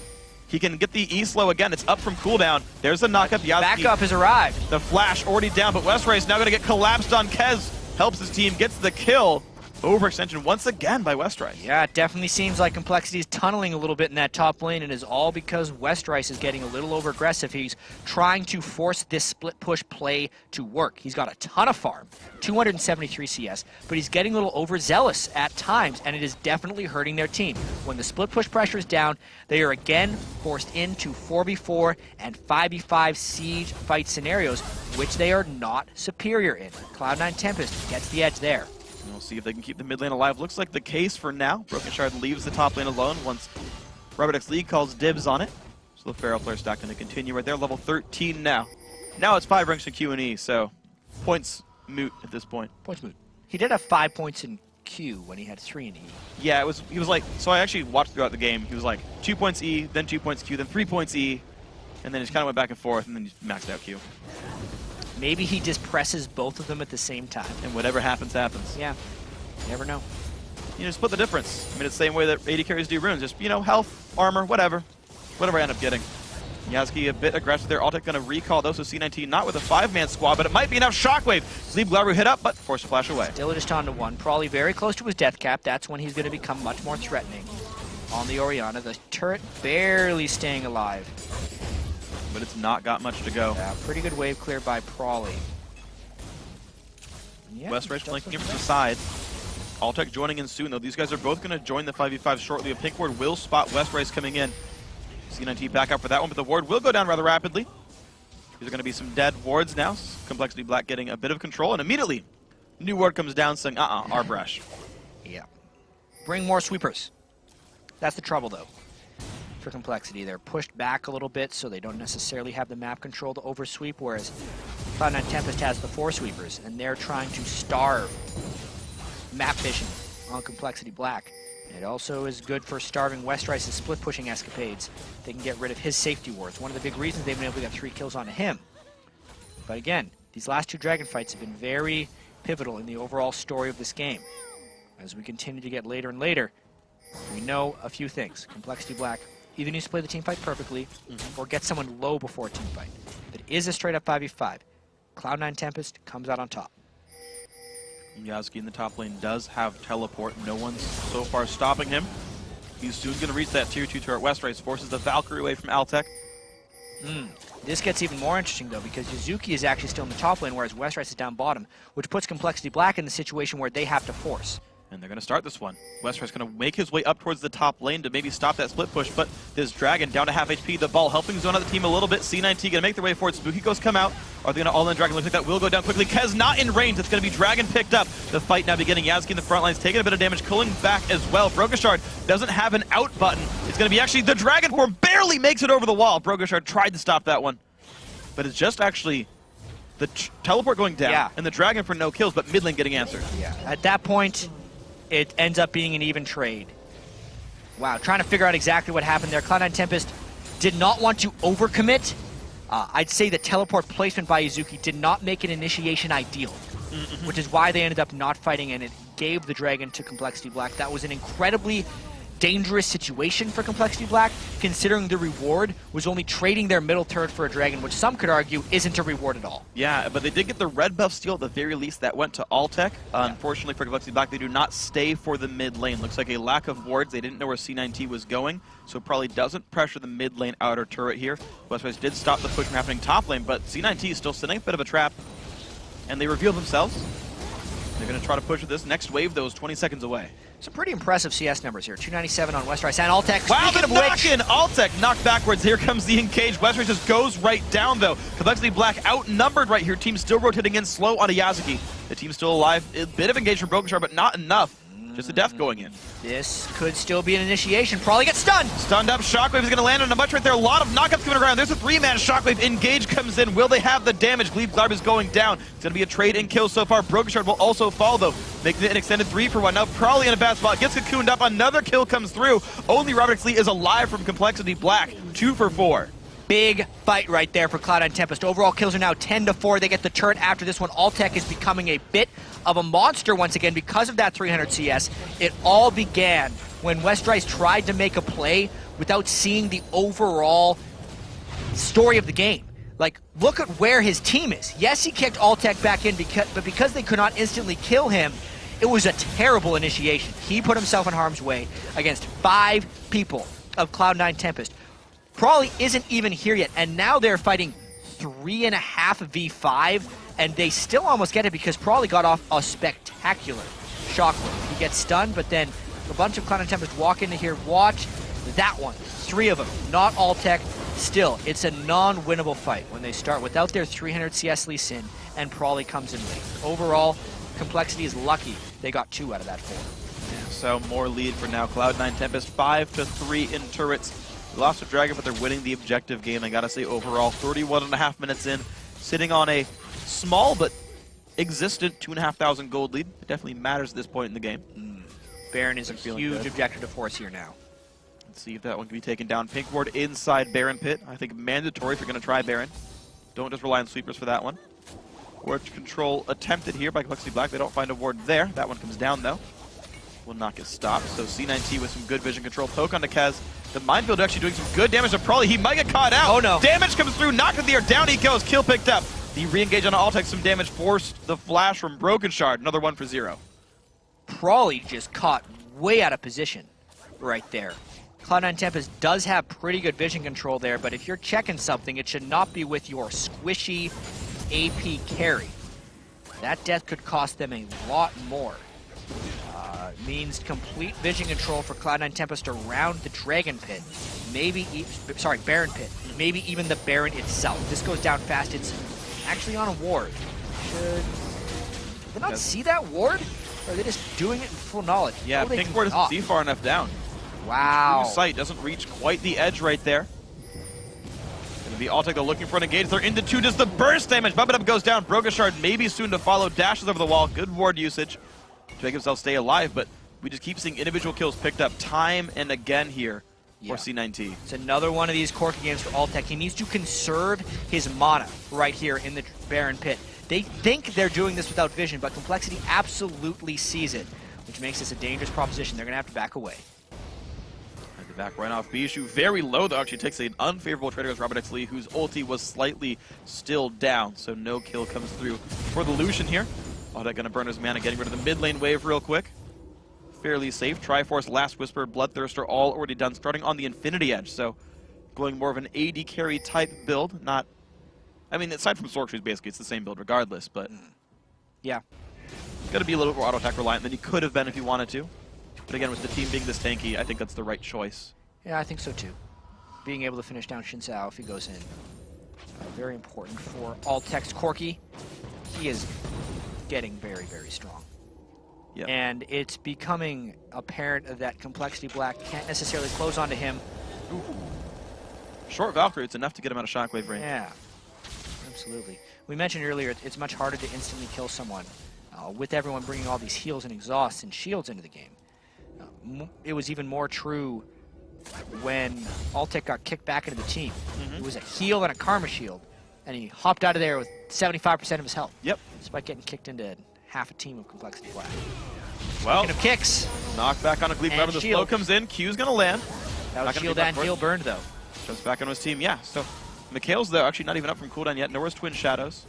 He can get the E slow again. It's up from cooldown. There's the knockup. Yazuki. Backup has arrived. The flash already down, but Westrice now going to get collapsed on Kez. Helps his team, gets the kill. Overextension once again by Westrice. Yeah, it definitely seems like CompLexity is tunneling a little bit in that top lane, and it is all because Westrice is getting a little over aggressive. He's trying to force this split push play to work. He's got a ton of farm, 273 CS, but he's getting a little overzealous at times, and it is definitely hurting their team. When the split push pressure is down, they are again forced into 4v4 and 5v5 siege fight scenarios, which they are not superior in. Cloud9 Tempest gets the edge there. We'll see if they can keep the mid lane alive. Looks like the case for now. Brokenshard leaves the top lane alone once ROBERTxLEE calls dibs on it. So the Feral Flare stack going to continue right there. Level 13 now. Now it's 5 ranks in Q and E, so points moot at this point. Points moot. He did have 5 points in Q when he had 3 in E. Yeah, he was like, so I actually watched throughout the game. He was like 2 points E, then 2 points Q, then 3 points E, and then he just kind of went back and forth, and then he maxed out Q. Maybe he just presses both of them at the same time. And whatever happens, happens. Yeah, you never know. You know, split the difference. I mean, it's the same way that AD carries do runes. Just, you know, health, armor, whatever. Whatever I end up getting. Yazuki a bit aggressive there. Altec going to recall those, so C19 not with a 5-man squad, but it might be enough. Shockwave. Gleebglarbu hit up, but forced to flash away. Still just on to 1. Probably very close to his death cap. That's when he's going to become much more threatening. On the Orianna, the turret barely staying alive. But it's not got much to go. Yeah, pretty good wave clear by Prawley. Yeah, Westrice flanking him from the side. Altec joining in soon, though. These guys are both going to join the 5v5 shortly. A pink ward will spot Westrice coming in. C19 back up for that one, but the ward will go down rather rapidly. These are going to be some dead wards now. CompLexity.Black getting a bit of control, and immediately, new ward comes down saying, our brush. Yeah. Bring more sweepers. That's the trouble, though, for CompLexity. They're pushed back a little bit, so they don't necessarily have the map control to oversweep, whereas Cloud9 Tempest has the 4 sweepers, and they're trying to starve map vision on CompLexity.Black. It also is good for starving Westrice's split-pushing escapades. They can get rid of his safety wards. One of the big reasons they've been able to get 3 kills on him. But again, these last 2 dragon fights have been very pivotal in the overall story of this game. As we continue to get later and later, we know a few things. CompLexity.Black either needs to play the team fight perfectly or get someone low before a team fight. If it is a straight up 5v5, Cloud9 Tempest comes out on top. Yazuki in the top lane does have teleport. No one's so far stopping him. He's soon going to reach that tier 2 turret. Westrice forces the Valkyrie away from Altec. This gets even more interesting, though, because Yazuki is actually still in the top lane, whereas Westrice is down bottom, which puts CompLexity.Black in the situation where they have to force. And they're going to start this one. Westrice going to make his way up towards the top lane to maybe stop that split push, but this Dragon down to half HP. The ball helping zone out the team a little bit. C9T going to make their way forward. Spooky Ghost come out. Are they going to all-in Dragon? Looks like that will go down quickly. Kez not in range. It's going to be Dragon picked up. The fight now beginning. Yazuki in the front lines taking a bit of damage, pulling back as well. Brokenshard doesn't have an out button. It's going to be actually the Dragon form barely makes it over the wall. Brokenshard tried to stop that one, but it's just actually the teleport going down and the Dragon for no kills, but mid lane getting answered. Yeah. At that point, it ends up being an even trade. Wow, trying to figure out exactly what happened there. Cloud9 Tempest did not want to overcommit. I'd say the teleport placement by Yazuki did not make an initiation ideal, which is why they ended up not fighting, and it gave the Dragon to CompLexity.Black. That was an incredibly dangerous situation for CompLexity.Black, considering the reward was only trading their middle turret for a Dragon, which some could argue isn't a reward at all. Yeah, but they did get the red buff steal at the very least. That went to Altec. Unfortunately for CompLexity.Black, they do not stay for the mid lane. Looks like a lack of wards. They didn't know where C9T was going, so probably doesn't pressure the mid lane outer turret here. Westrice did stop the push from happening top lane, but C9T is still setting a bit of a trap, and they reveal themselves. They're going to try to push with this. Next wave, though, is 20 seconds away. Some pretty impressive CS numbers here. 297 on Westrice and Altec. Wow, Speaking the of knock-in! Altec knocked backwards. Here comes the engage. Westrice just goes right down, though. CompLexity.Black outnumbered right here. Team still rotating in slow onto Yazuki. The team's still alive. A bit of engage from Brokenshard, but not enough. Just a death going in. This could still be an initiation. Probably gets stunned. Stunned up. Shockwave is going to land on a bunch right there. A lot of knockups coming around. There's a 3-man Shockwave. Engage comes in. Will they have the damage? Gleebglarbu is going down. It's going to be a trade and kill so far. Brokenshard will also fall, though, making it an extended 3-for-1. Now probably in a bad spot. Gets cocooned up. Another kill comes through. Only ROBERTxLEE is alive from CompLexity.Black. 2-for-4. Big fight right there for Cloud9 Tempest. Overall kills are now 10-4. They get the turret after this one. Altec is becoming a bit of a monster once again because of that 300 CS. It all began when Westrice tried to make a play without seeing the overall story of the game. Like, look at where his team is. Yes, he kicked Altec back in, but because they could not instantly kill him, it was a terrible initiation. He put himself in harm's way against 5 people of Cloud9 Tempest. Probably isn't even here yet, and now they're fighting 3.5 v5, and they still almost get it because Probably got off a spectacular shockwave. He gets stunned, but then a bunch of Cloud9 Tempest walk into here. Watch that one. 3 of them, not Altec. Still, it's a non-winnable fight when they start without their 300 CS Lee Sin, and Probably comes in late. Overall, CompLexity is lucky they got 2 out of that 4. Yeah, so more lead for now. Cloud9 Tempest 5-3 in turrets. They lost to Dragon, but they're winning the objective game. I gotta say, overall, 31.5 minutes in, sitting on a small but existent 2,500 gold lead. It definitely matters at this point in the game. Baron is a huge objective to force here now. Let's see if that one can be taken down. Pink ward inside Baron pit. I think mandatory if you're gonna try Baron. Don't just rely on sweepers for that one. Ward control attempted here by CompLexity.Black. They don't find a ward there. That one comes down though. Will not get stopped. So C9T with some good vision control. Poke onto Kez. The minefield actually doing some good damage to Probably. He might get caught out. Oh no. Damage comes through, knocked in the air, down he goes. Kill picked up. The re-engage on Altec, some damage, forced the flash from Brokenshard. Another 1 for 0. Probably just caught way out of position right there. Cloud9 Tempest does have pretty good vision control there, but if you're checking something, it should not be with your squishy AP carry. That death could cost them a lot more. Means complete vision control for Cloud9 Tempest around the Dragon Pit. Maybe, Baron Pit. Maybe even the Baron itself. This goes down fast. It's actually on a ward. Should they not see that ward? Or are they just doing it in full knowledge? Yeah, Pink ward doesn't see far enough down. Wow. True sight doesn't reach quite the edge right there. Gonna be Altec though looking for an engage. They're into 2. Does the burst damage? Bubbadub goes down. Brokenshard maybe soon to follow. Dashes over the wall. Good ward usage to make himself stay alive, but we just keep seeing individual kills picked up time and again here for C9T. It's another one of these quirky games for Altec. He needs to conserve his mana right here in the Baron Pit. They think they're doing this without vision, but CompLexity absolutely sees it, which makes this a dangerous proposition. They're going to have to back away. And the back right off Bischu. Very low, though. Actually takes an unfavorable trade against ROBERTxLEE, whose ulti was slightly still down. So no kill comes through for the Lucian here. Haddad going to burn his mana, getting rid of the mid lane wave real quick. Fairly safe. Triforce, Last Whisper, Bloodthirster, all already done, starting on the Infinity Edge. So going more of an AD carry type build. Not, I mean, aside from Sorceries, basically, it's the same build regardless, but yeah. Got to be a little bit more auto-attack reliant than he could have been if he wanted to. But again, with the team being this tanky, I think that's the right choice. Yeah, I think so too. Being able to finish down Xin Sao if he goes in. Very important for Altec's Corki. He is getting very, very strong. Yep. And it's becoming apparent that CompLexity.Black can't necessarily close onto him. Ooh. Short Valkyrie, it's enough to get him out of shockwave range. Yeah, absolutely. We mentioned earlier it's much harder to instantly kill someone with everyone bringing all these heals and exhausts and shields into the game. It was even more true when Altec got kicked back into the team. It was a heal and a Karma shield, and he hopped out of there with 75% of his health. Yep. Despite getting kicked into half a team of CompLexity.Black. Well, Speaking of kicks. Knocked back on a Gleebglarbu. The slow comes in. Q's going to land. That was shield and heal burned, though. Jumps back on his team, yeah. So Mikhail's, though, actually not even up from cooldown yet. Nowhere's Twin Shadows.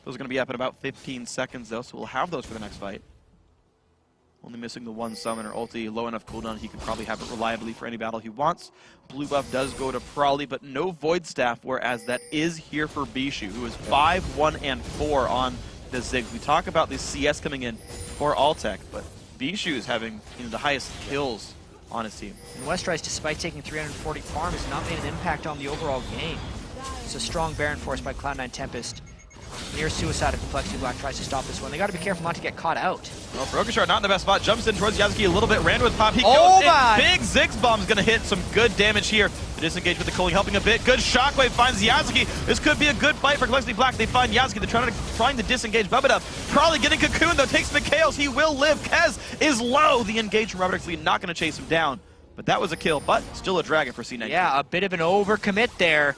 Those are going to be up in about 15 seconds, though, so we'll have those for the next fight. Only missing the one summoner ulti, low enough cooldown, he can probably have it reliably for any battle he wants. Blue buff does go to Probably, but no Void Staff, whereas that is here for Bischu, who is 5, 1, and 4 on the Ziggs. We talk about the CS coming in for Altec, but Bischu is having the highest kills on his team. And Westrice, despite taking 340 farm, has not made an impact on the overall game. It's a strong Baron force by Cloud9 Tempest. Near suicide if CompLexity.Black tries to stop this one. They got to be careful not to get caught out. Well, Brokenshard not in the best spot. Jumps in towards Yazuki a little bit. Ran with pop. He goes in. Big Ziggs bomb's going to hit some good damage here. The disengage with the cooling helping a bit. Good shockwave finds Yazuki. This could be a good fight for CompLexity.Black. They find Yazuki. They're trying to disengage Bubbadub. Probably getting cocooned though. Takes Mikhail's. He will live. Kez is low. The engage from ROBERTxLEE not going to chase him down. But that was a kill, but still a dragon for C19. Yeah, a bit of an overcommit there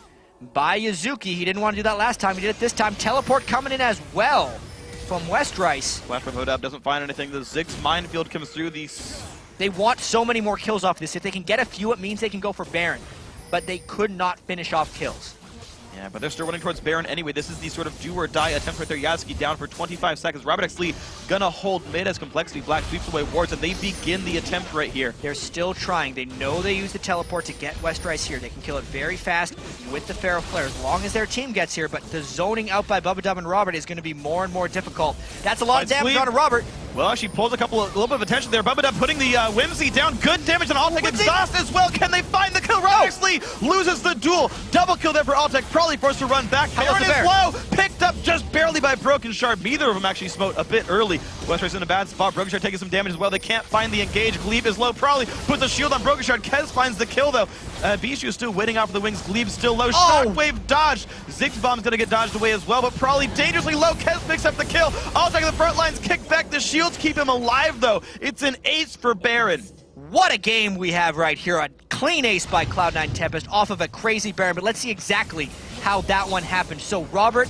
by Yazuki. He didn't want to do that last time. He did it this time. Teleport coming in as well from Westrice. Flash from Haddad doesn't find anything. The Ziggs minefield comes through. They want so many more kills off this. If they can get a few, it means they can go for Baron. But they could not finish off kills. Yeah, but they're still running towards Baron anyway. This is the sort of do-or-die attempt right there. Yazuki down for 25 seconds. ROBERTxLEE gonna hold mid as CompLexity.Black sweeps away wards, and they begin the attempt right here. They're still trying. They know they use the teleport to get Westrice here. They can kill it very fast with the Pharaoh Flare as long as their team gets here, but the zoning out by Bubbadub and Robert is going to be more and more difficult. That's a lot of damage on Robert. Well, she pulls a little bit of attention there. Bubbadub putting the Whimsy down. Good damage on Altec. Exhaust as well. Can they find the kill? ROBERTxLEE loses the duel. Double kill there for Altec. Probably forced to run back. Baron is low. Picked up just barely by Brokenshard. Neither of them actually smote a bit early. Westrice in a bad spot. Brokenshard taking some damage as well. They can't find the engage. Glebe is low. Probably puts a shield on Brokenshard. Kez finds the kill though. Bischu is still waiting out for the wings. Glebe still low. Shockwave dodged. Ziggs bomb's gonna get dodged away as well, but probably dangerously low. Kez picks up the kill. Altec in the front lines kick back. The shields keep him alive though. It's an ace for Baron. What a game we have right here. A clean ace by Cloud9 Tempest off of a crazy Baron, but let's see exactly how that one happened. So Robert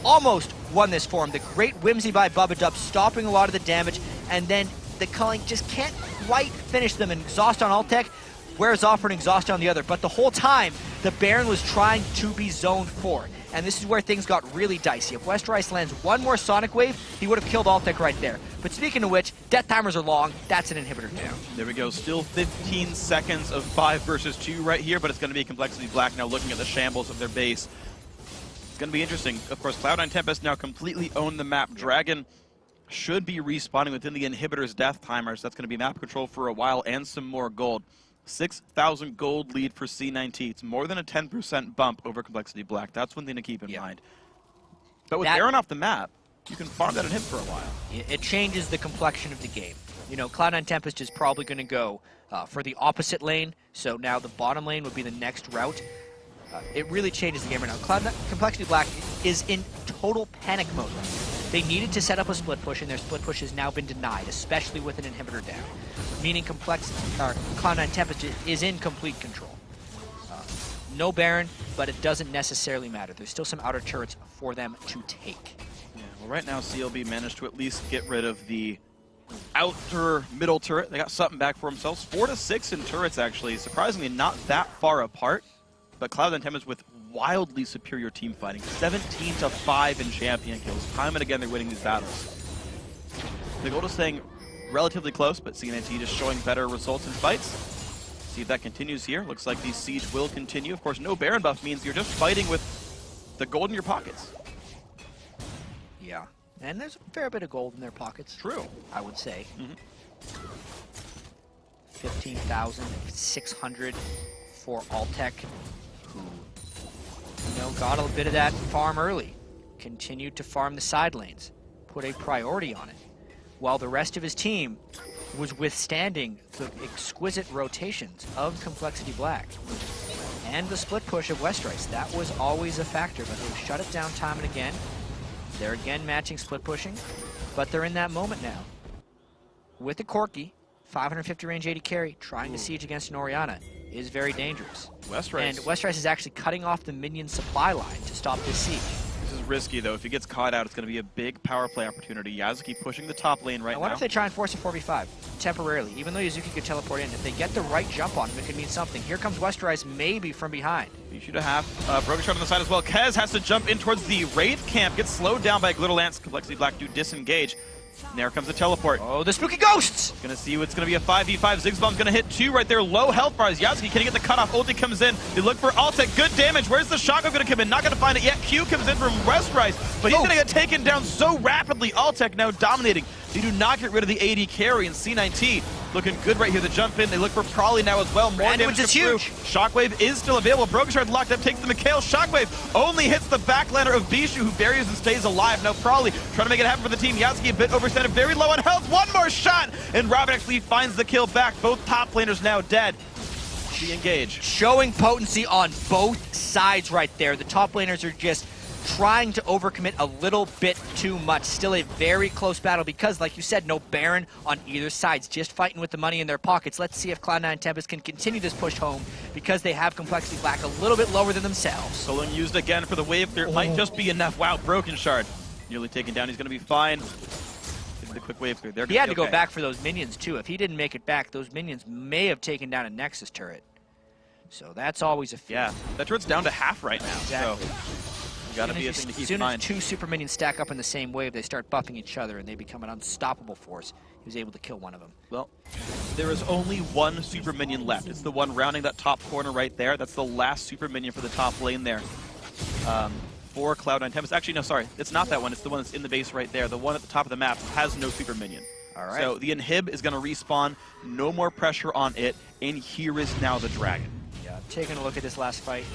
almost won this for him. The great Whimsy by Bubbadub stopping a lot of the damage, and then the culling just can't quite finish them. And exhaust on Altec wears off for an exhaust on the other. But the whole time, the Baron was trying to be zoned for. And this is where things got really dicey. If Westrice lands one more Sonic Wave, he would have killed Altec right there. But speaking of which, death timers are long. That's an inhibitor down. There we go. Still 15 seconds of 5 versus 2 right here, but it's going to be CompLexity.Black now looking at the shambles of their base. It's going to be interesting. Of course, Cloud9 Tempest now completely own the map. Dragon should be respawning within the inhibitor's death timers. That's going to be map control for a while and some more gold. 6,000 gold lead for C19. It's more than a 10% bump over CompLexity.Black. That's one thing to keep in mind. But with Baron off the map, you can farm that and hit for a while. It changes the complexion of the game. You know, Cloud9 Tempest is probably going to go for the opposite lane, so now the bottom lane would be the next route. It really changes the game right now. CompLexity.Black is in total panic mode. They needed to set up a split push, and their split push has now been denied, especially with an inhibitor down. Meaning Cloud9 Tempest is in complete control. No Baron, but it doesn't necessarily matter. There's still some outer turrets for them to take. Yeah, well, right now CLB managed to at least get rid of the outer middle turret. They got something back for themselves. 4 to 6 in turrets, actually. Surprisingly, not that far apart. But Cloud9 Tempest with wildly superior team fighting. 17 to 5 in champion kills. Time and again, they're winning these battles. The goal is staying relatively close, but CNT just showing better results in fights. See if that continues here. Looks like the siege will continue. Of course, no Baron buff means you're just fighting with the gold in your pockets. Yeah, and there's a fair bit of gold in their pockets. True. I would say. 15,600 for Altec, who got a bit of that farm early, continued to farm the side lanes, put a priority on it, while the rest of his team was withstanding the exquisite rotations of CompLexity.Black and the split push of Westrice. That was always a factor, but they've shut it down time and again. They're again matching split pushing, but they're in that moment now. With the Corki, 550 range 80 carry, trying to siege against an Orianna is very dangerous. Westrice. And Westrice is actually cutting off the minion supply line to stop this siege. This is risky, though. If he gets caught out, it's going to be a big power play opportunity. Yazuki pushing the top lane right now. I wonder if they try and force a 4v5 temporarily, even though Yazuki could teleport in. If they get the right jump on him, it could mean something. Here comes Westrice, maybe from behind. Bischu to half. Brokenshard on the side as well. Kez has to jump in towards the Wraith camp. Gets slowed down by Glitter Lance. CompLexity.Black do disengage. And there comes the teleport. Oh, the spooky ghosts! Gonna see what's gonna be a 5v5. Zigzbomb's gonna hit 2 right there. Low health bars. Yazuki can he get the cutoff. Ulti comes in. They look for Altec. Good damage. Where's the shotgun gonna come in? Not gonna find it yet. Q comes in from Westrice, but he's gonna get taken down so rapidly. Altec now dominating. They do not get rid of the AD carry, and C9T looking good right here. The jump in. They look for Prolly now as well. More damage is through. huge. Shockwave is still available. Brokenshard locked up. Takes the Mikhail. Shockwave only hits the backlander of Bischu, who buries and stays alive. Now Prolly trying to make it happen for the team. Yazuki a bit overextended. Very low on health. One more shot, and ROBERTxLEE finds the kill back. Both top laners now dead. The engage. Showing potency on both sides right there. The top laners are just trying to overcommit a little bit too much. Still a very close battle because, like you said, no Baron on either side. Just fighting with the money in their pockets. Let's see if Cloud9 Tempest can continue this push home because they have CompLexity.Black a little bit lower than themselves. Soloing used again for the wave clear. Might just be enough. Wow, Brokenshard nearly taken down. He's going to be fine. The quick wave clear. They're He had to okay. go back for those minions too. If he didn't make it back, those minions may have taken down a Nexus turret. So that's always a fear. Yeah, that turret's down to half right now. Exactly. So gotta be a thing to keep in mind. As soon as 2 super minions stack up in the same wave, they start buffing each other and they become an unstoppable force. He was able to kill one of them. Well, there is only one super minion left. It's the one rounding that top corner right there. That's the last super minion for the top lane there. For Cloud9 Tempest. Actually, no, sorry. It's not that one. It's the one that's in the base right there. The one at the top of the map has no super minion. All right. So the inhib is going to respawn. No more pressure on it. And here is now the dragon. Yeah, taking a look at this last fight,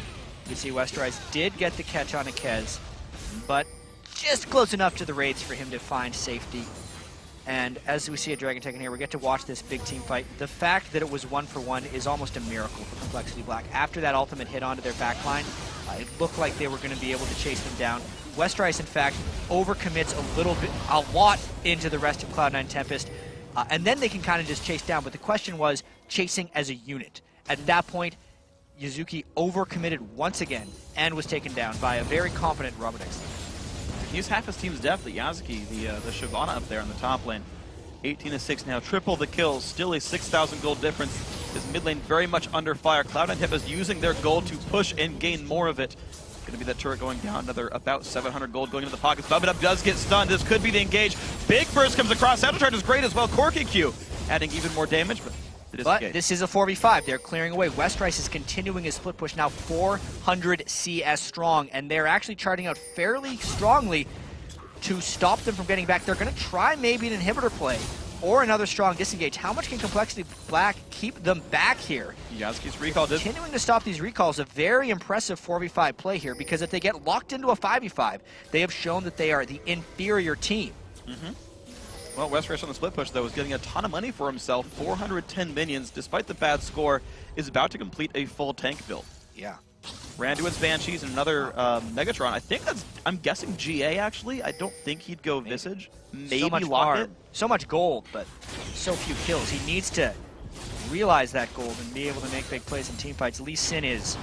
you see Westrice did get the catch on a Kez, but just close enough to the raids for him to find safety. And as we see a Dragon Tekken here, we get to watch this big team fight. The fact that it was 1-for-1 is almost a miracle for CompLexity.Black. After that ultimate hit onto their backline, it looked like they were going to be able to chase them down. Westrice, in fact, overcommits a lot into the rest of Cloud9 Tempest, and then they can kind of just chase down. But the question was chasing as a unit. At that point, Yazuki overcommitted once again and was taken down by a very confident ROBERTxLEE. He's half his team's depth. The Yazuki, the Shyvana up there in the top lane. 18-6 now, triple the kills, still a 6,000 gold difference. His mid lane very much under fire. Cloud9 Tempest using their gold to push and gain more of it. Going to be that turret going down, another about 700 gold going into the pockets. Bubbadub does get stunned. This could be the engage. Big burst comes across. Sabotage is great as well. Corki Q adding even more damage, but it is engaged. This is a 4v5. They're clearing away. Westrice is continuing his split push, now 400 CS strong, and they're actually charting out fairly strongly to stop them from getting back. They're going to try maybe an inhibitor play or another strong disengage. How much can CompLexity.Black keep them back here? Yazuki's recall did. Continuing to stop these recalls, a very impressive 4v5 play here, because if they get locked into a 5v5, they have shown that they are the inferior team. Well, Westrice on the split push, though, is getting a ton of money for himself. 410 minions, despite the bad score, is about to complete a full tank build. Yeah. Randuin's Banshees and another Megatron. I think that's, I'm guessing GA, actually. I don't think he'd go Visage. Maybe so much lock farm, it. so much gold, but so few kills. He needs to realize that gold and be able to make big plays in team fights. Lee Sin is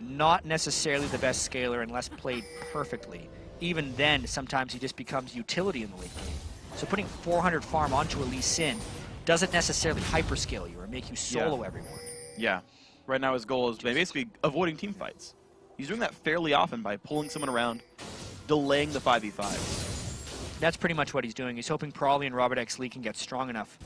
not necessarily the best scaler unless played perfectly. even then, sometimes he just becomes utility in the late game. So putting 400 farm onto a Lee Sin doesn't necessarily hyperscale you or make you solo everyone. Yeah. Right now his goal is basically avoiding team fights. He's doing that fairly often by pulling someone around, delaying the 5v5. That's pretty much what he's doing. He's hoping Probably and ROBERTxLEE can get strong enough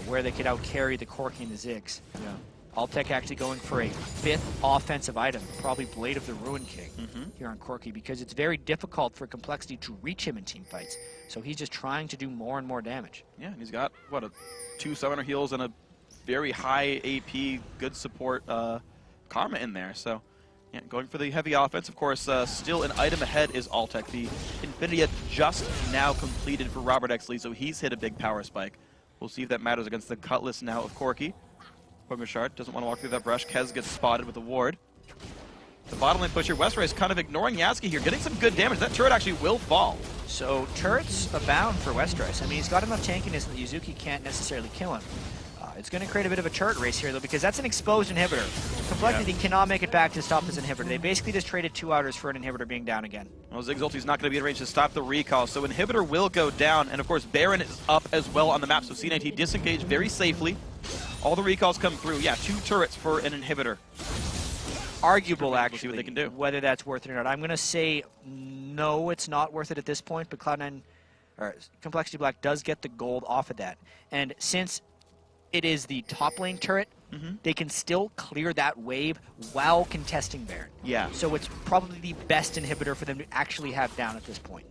where they could out-carry the Corki and the Ziggs. Yeah. Altec actually going for a 5th offensive item, probably Blade of the Ruin King here on Corki, because it's very difficult for CompLexity to reach him in team fights. So he's just trying to do more and more damage. Yeah, and he's got, what, 2 summoner heals and a very high AP, good support Karma in there. So, yeah, going for the heavy offense. Of course, still an item ahead is Altec. The Infinity just now completed for ROBERTxLEE, so he's hit a big power spike. We'll see if that matters against the Cutlass now of Corki. Brokenshard doesn't want to walk through that brush. Kez gets spotted with a ward. The bottom lane push here. Westrice kind of ignoring Yazuki here, getting some good damage. That turret actually will fall. So turrets abound for Westrice. I mean, he's got enough tankiness that Yazuki can't necessarily kill him. It's going to create a bit of a turret race here, though, because that's an exposed inhibitor. CompLexity cannot make it back to stop this inhibitor. They basically just traded 2 outers for an inhibitor being down again. Well, Ziggs ulti's not going to be in range to stop the recall, so inhibitor will go down, and of course Baron is up as well on the map, so C19 disengaged very safely. All the recalls come through. Yeah, 2 turrets for an inhibitor. Arguable, actually, we'll see what they can do. Whether that's worth it or not. I'm going to say no, it's not worth it at this point, but Cloud9, or CompLexity.Black does get the gold off of that. And since it is the top lane turret, they can still clear that wave while contesting Baron. Yeah. So it's probably the best inhibitor for them to actually have down at this point.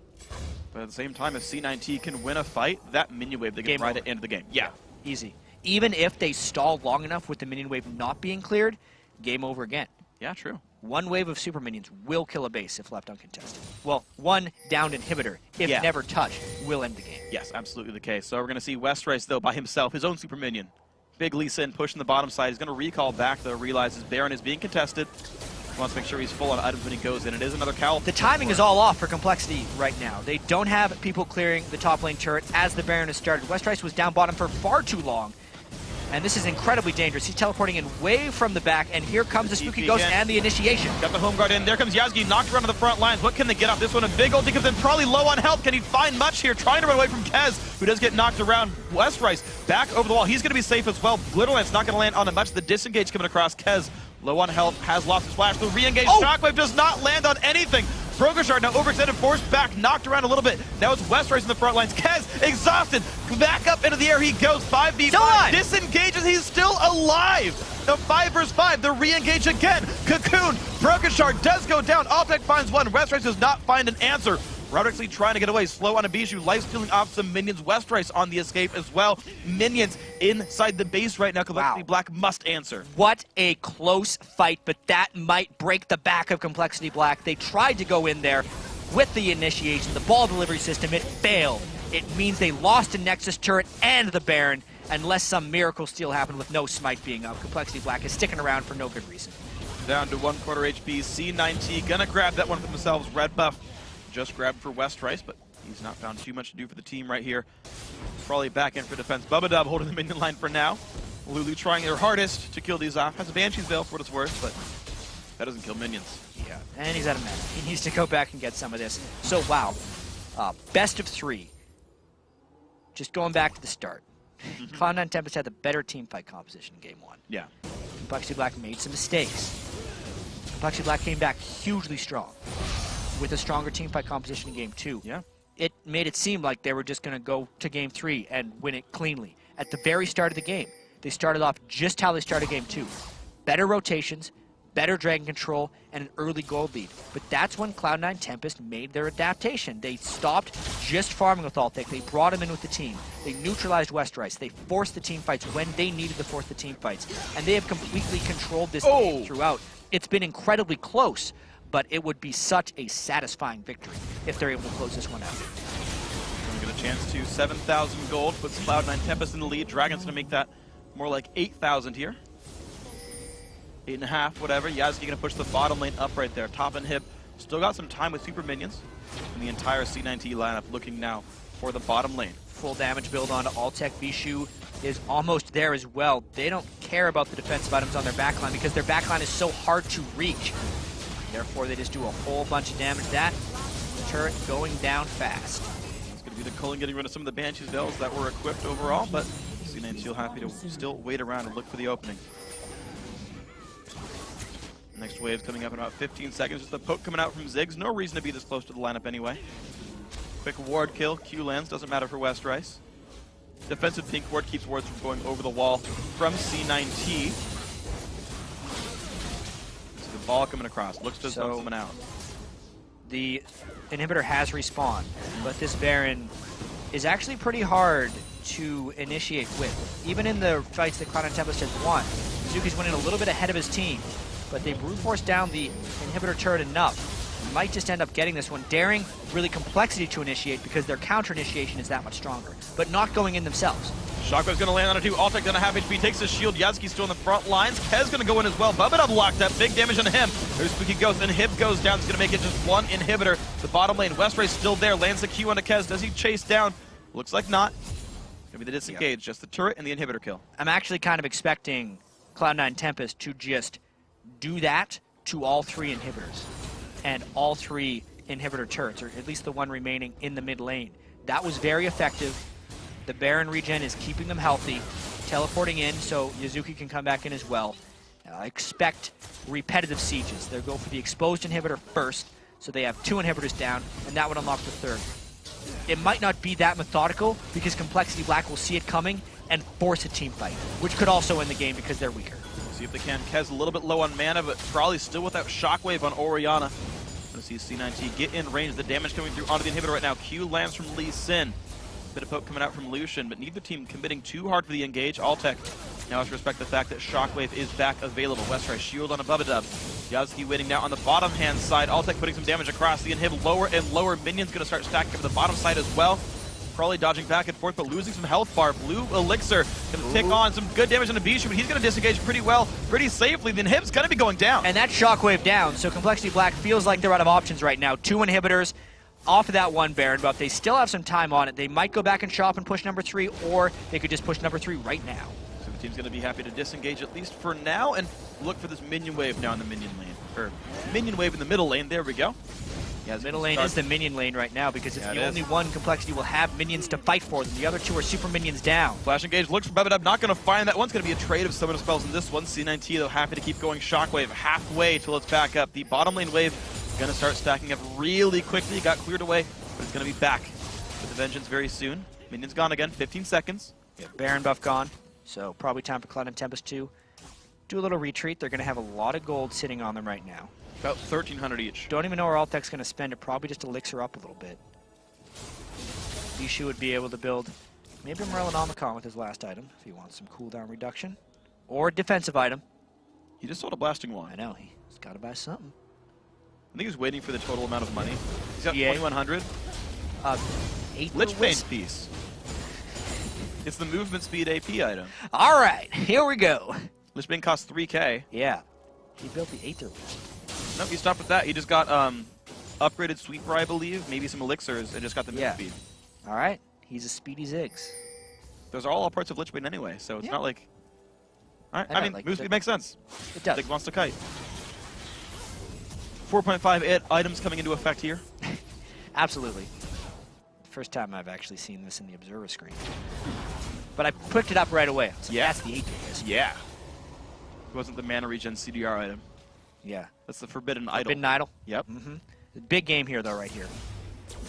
But at the same time, if C19 can win a fight, that minion wave, they can ride at the end of the game. Yeah. Easy. Even if they stall long enough with the minion wave not being cleared, game over again. Yeah, true. 1 wave of super minions will kill a base if left uncontested. Well, 1 downed inhibitor, if never touched, will end the game. Yes, absolutely the case. So we're going to see Westrice, though, by himself, his own super minion. Big Lee Sin pushing the bottom side. He's going to recall back, though, realizes Baron is being contested. He wants to make sure he's full on items when he goes in. It is another cowl. The timing is all off for CompLexity right now. They don't have people clearing the top lane turret as the Baron has started. Westrice was down bottom for far too long. And this is incredibly dangerous. He's teleporting in way from the back, and here comes the Spooky Ghost and the initiation. Got the home guard in. There comes Yazuki, knocked around to the front lines. What can they get off this one? A big ulti comes in, probably low on health. Can he find much here? Trying to run away from Kez, who does get knocked around. Westrice back over the wall. He's going to be safe as well. Glitterlance not going to land on him much. The disengage coming across. Kez, low on health, has lost his flash. The re-engage shockwave does not land on anything. Brokenshard now overextended, forced back, knocked around a little bit. Now it's Westrice in the front lines. Kez, exhausted, back up into the air he goes. 5v5, disengages, he's still alive. The 5 vs 5, the re-engage again. Cocoon, Brokenshard does go down. Altec finds 1, Westrice does not find an answer. ROBERTxLEE trying to get away, slow on a Bischu, life stealing off some minions. Westrice on the escape as well. Minions inside the base right now. CompLexity.Black must answer. What a close fight, but that might break the back of CompLexity.Black. They tried to go in there with the initiation, the ball delivery system. It failed. It means they lost a Nexus turret and the Baron, unless some miracle steal happened with no smite being up. CompLexity.Black is sticking around for no good reason. Down to 1/4 HP. C19 gonna grab that one for themselves. Red buff. Just grabbed for Westrice, but he's not found too much to do for the team right here. Probably back in for defense. Bubbadub holding the minion line for now. Lulu trying their hardest to kill these off. Has a Banshee's Veil for what it's worth, but that doesn't kill minions. Yeah, and he's out of mana. He needs to go back and get some of this. So, wow. Best of 3. Just going back to the start. Cloud9 Tempest had the better teamfight composition in Game 1. Yeah. CompLexity.Black made some mistakes. CompLexity.Black came back hugely strong with a stronger teamfight composition in Game 2. Yeah. It made it seem like they were just going to go to Game 3 and win it cleanly. At the very start of the game, they started off just how they started Game 2. Better rotations, better dragon control, and an early gold lead. But that's when Cloud9 Tempest made their adaptation. They stopped just farming with Altec. They brought him in with the team. They neutralized Westrice. They forced the team fights when they needed to force the team fights. And they have completely controlled this game throughout. It's been incredibly close, but it would be such a satisfying victory if they're able to close this one out. Gonna get a chance to 7,000 gold, puts Cloud9 Tempest in the lead. Dragon's gonna make that more like 8,000 here. 8.5, whatever. Yazuki gonna push the bottom lane up right there. Top and hip. Still got some time with super minions. And the entire C19 lineup looking now for the bottom lane. Full damage build onto Altec. Bischu is almost there as well. They don't care about the defensive items on their backline because their backline is so hard to reach. Therefore, they just do a whole bunch of damage. That turret going down fast. It's going to be the Cullen getting rid of some of the Banshee's Bells that were equipped overall, but C19 happy to still wait around and look for the opening. Next wave's coming up in about 15 seconds. Just the poke coming out from Ziggs. No reason to be this close to the lineup anyway. Quick ward kill. Q lands. Doesn't matter for Westrice. Defensive pink ward keeps wards from going over the wall from C9T. So the ball coming across. Looks to zone someone out. The inhibitor has respawned, but this Baron is actually pretty hard to initiate with. Even in the fights that Cloud9 Tempest has won, Yazuki's winning a little bit ahead of his team, but they brute force down the inhibitor turret enough. Might just end up getting this one, daring really Complexity to initiate because their counter initiation is that much stronger, but not going in themselves. Shockwave's going to land on it too. Altec going to have HP, takes his shield. Yazuki's still in the front lines. Kez going to go in as well. Bubbadub locked up. Big damage on him. There's Spooky Ghost. Inhib goes down. It's going to make it just one inhibitor. The bottom lane. Westrice still there. Lands the Q onto Kez. Does he chase down? Looks like not. Maybe the disengage. Just the turret and the inhibitor kill. I'm actually kind of expecting Cloud9 Tempest to just do that to all three inhibitors and all three inhibitor turrets, or at least the one remaining in the mid lane. That was very effective. The Baron regen is keeping them healthy, teleporting in so Yazuki can come back in as well. I expect repetitive sieges. They'll go for the exposed inhibitor first, so they have 2 inhibitors down, and that would unlock the third. It might not be that methodical because CompLexity.Black will see it coming and force a team fight, which could also win the game because they're weaker. See if they can. Kez a little bit low on mana, but probably still without Shockwave on Orianna. Gonna see C9T get in range. The damage coming through onto the inhibitor right now. Q lands from Lee Sin. Bit of poke coming out from Lucian, but neither team committing too hard for the engage. Altec now has to respect the fact that Shockwave is back available. Westrice shield on a Bubbadub. Yazuki waiting now on the bottom hand side. Altec putting some damage across the inhib. Lower and lower. Minions gonna start stacking up the bottom side as well. Probably dodging back and forth, but losing some health bar. Blue Elixir gonna tick on some good damage on the Bischu, but he's gonna disengage pretty well, pretty safely. The inhib's gonna be going down. And that Shockwave down, so CompLexity.Black feels like they're out of options right now. 2 inhibitors off of that one Baron, but they still have some time on it. They might go back and shop and push number 3, or they could just push number 3 right now. So the team's going to be happy to disengage at least for now and look for this minion wave now in the minion lane. Or minion wave in the middle lane. There we go. Yeah, the middle lane is the minion lane right now because it's the only one Complexity will have minions to fight for them. The other 2 are super minions down. Flash engage looks for Bubbadub. Not going to find that. One's going to be a trade of summoner spells in this one. C9T, though, happy to keep going Shockwave halfway till it's back up. The bottom lane wave going to start stacking up really quickly. Got cleared away, but it's going to be back with the Vengeance very soon. Minions gone again, 15 seconds. Yeah, Baron buff gone, so probably time for Cloud9 Tempest to do a little retreat. They're going to have a lot of gold sitting on them right now. About 1,300 each. Don't even know where Altec's going to spend it. Probably just elixir up a little bit. Bischu would be able to build maybe a Morellonomicon with his last item if he wants some cooldown reduction. Or a defensive item. He just sold a Blasting Wand. I know, he's got to buy something. I think he's waiting for the total amount of money. He's got 2,100. 8 Lichbane piece. It's the movement speed AP item. All right, here we go. Lichbane costs 3K. Yeah, he built the Aether. Nope, he stopped with that. He just got upgraded Sweeper, I believe, maybe some elixirs, and just got the move speed. All right, he's a speedy Ziggs. Those are all parts of Lichbane anyway, so it's not like... All right, I mean, move speed makes sense. It does. Ziggs wants to kite. 4.5 items coming into effect here. Absolutely. First time I've actually seen this in the observer screen. But I picked it up right away. So that's the 8 days. Yeah. It wasn't the mana regen CDR item. Yeah. That's the Forbidden Idol. Forbidden Idol? Yep. Big game here, though, right here.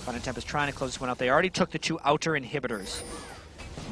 Cloud9 Tempest trying to close this one out. They already took the 2 outer inhibitors.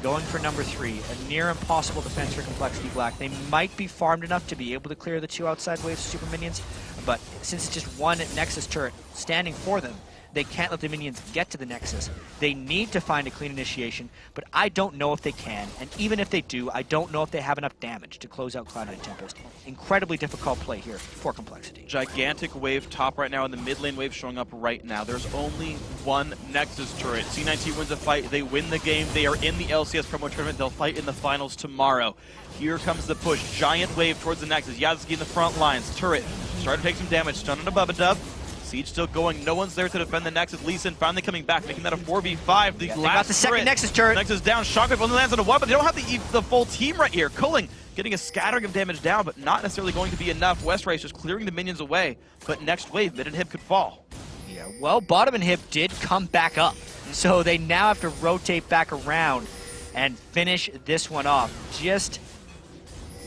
Going for number 3. A near impossible defense for CompLexity.Black. They might be farmed enough to be able to clear the 2 outside waves of super minions, but since it's just one Nexus turret standing for them, they can't let the minions get to the Nexus. They need to find a clean initiation, but I don't know if they can, and even if they do, I don't know if they have enough damage to close out Cloud9 Tempest. Incredibly difficult play here for Complexity. Gigantic wave top right now, and the mid lane wave showing up right now. There's only one Nexus turret. C9T wins a fight, they win the game, they are in the LCS promo tournament, they'll fight in the finals tomorrow. Here comes the push, giant wave towards the Nexus. Yazuki in the front lines, turret, starting to take some damage, stun on a Bubbadub. Siege still going, no one's there to defend the Nexus. Lee Sin finally coming back, making that a 4v5. They got the second Nexus turret. Nexus down, Shockwave only lands on a 1, but they don't have the full team right here. Culling getting a scattering of damage down, but not necessarily going to be enough. Westrice just clearing the minions away, but next wave, mid and hip could fall. Yeah, well, bottom and hip did come back up. So they now have to rotate back around and finish this one off. Just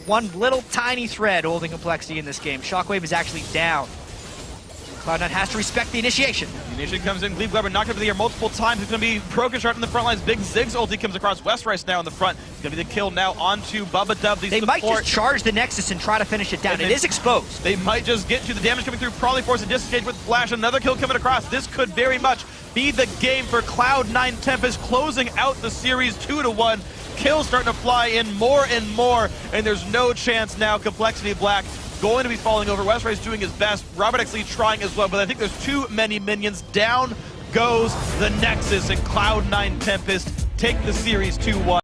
one little tiny thread holding CompLexity in this game. Shockwave is actually down. Cloud9 has to respect the initiation. The initiation comes in. Gleebglarbu knocked over the air multiple times. It's going to be Brokenshard in the front lines. Big Ziggs ulti comes across. Westrice now in the front. It's going to be the kill now onto Bubbadub. They might just charge the Nexus and try to finish it down. It is exposed. They might just get to the damage coming through. Probably force a disengage with Flash. Another kill coming across. This could very much be the game for Cloud9 Tempest, closing out the series 2-1. Kills starting to fly in more and more, and there's no chance now. CompLexity.Black going to be falling over. Westrice doing his best. ROBERTxLEE trying as well, but I think there's too many minions. Down goes the Nexus, and Cloud9 Tempest take the series 2-1.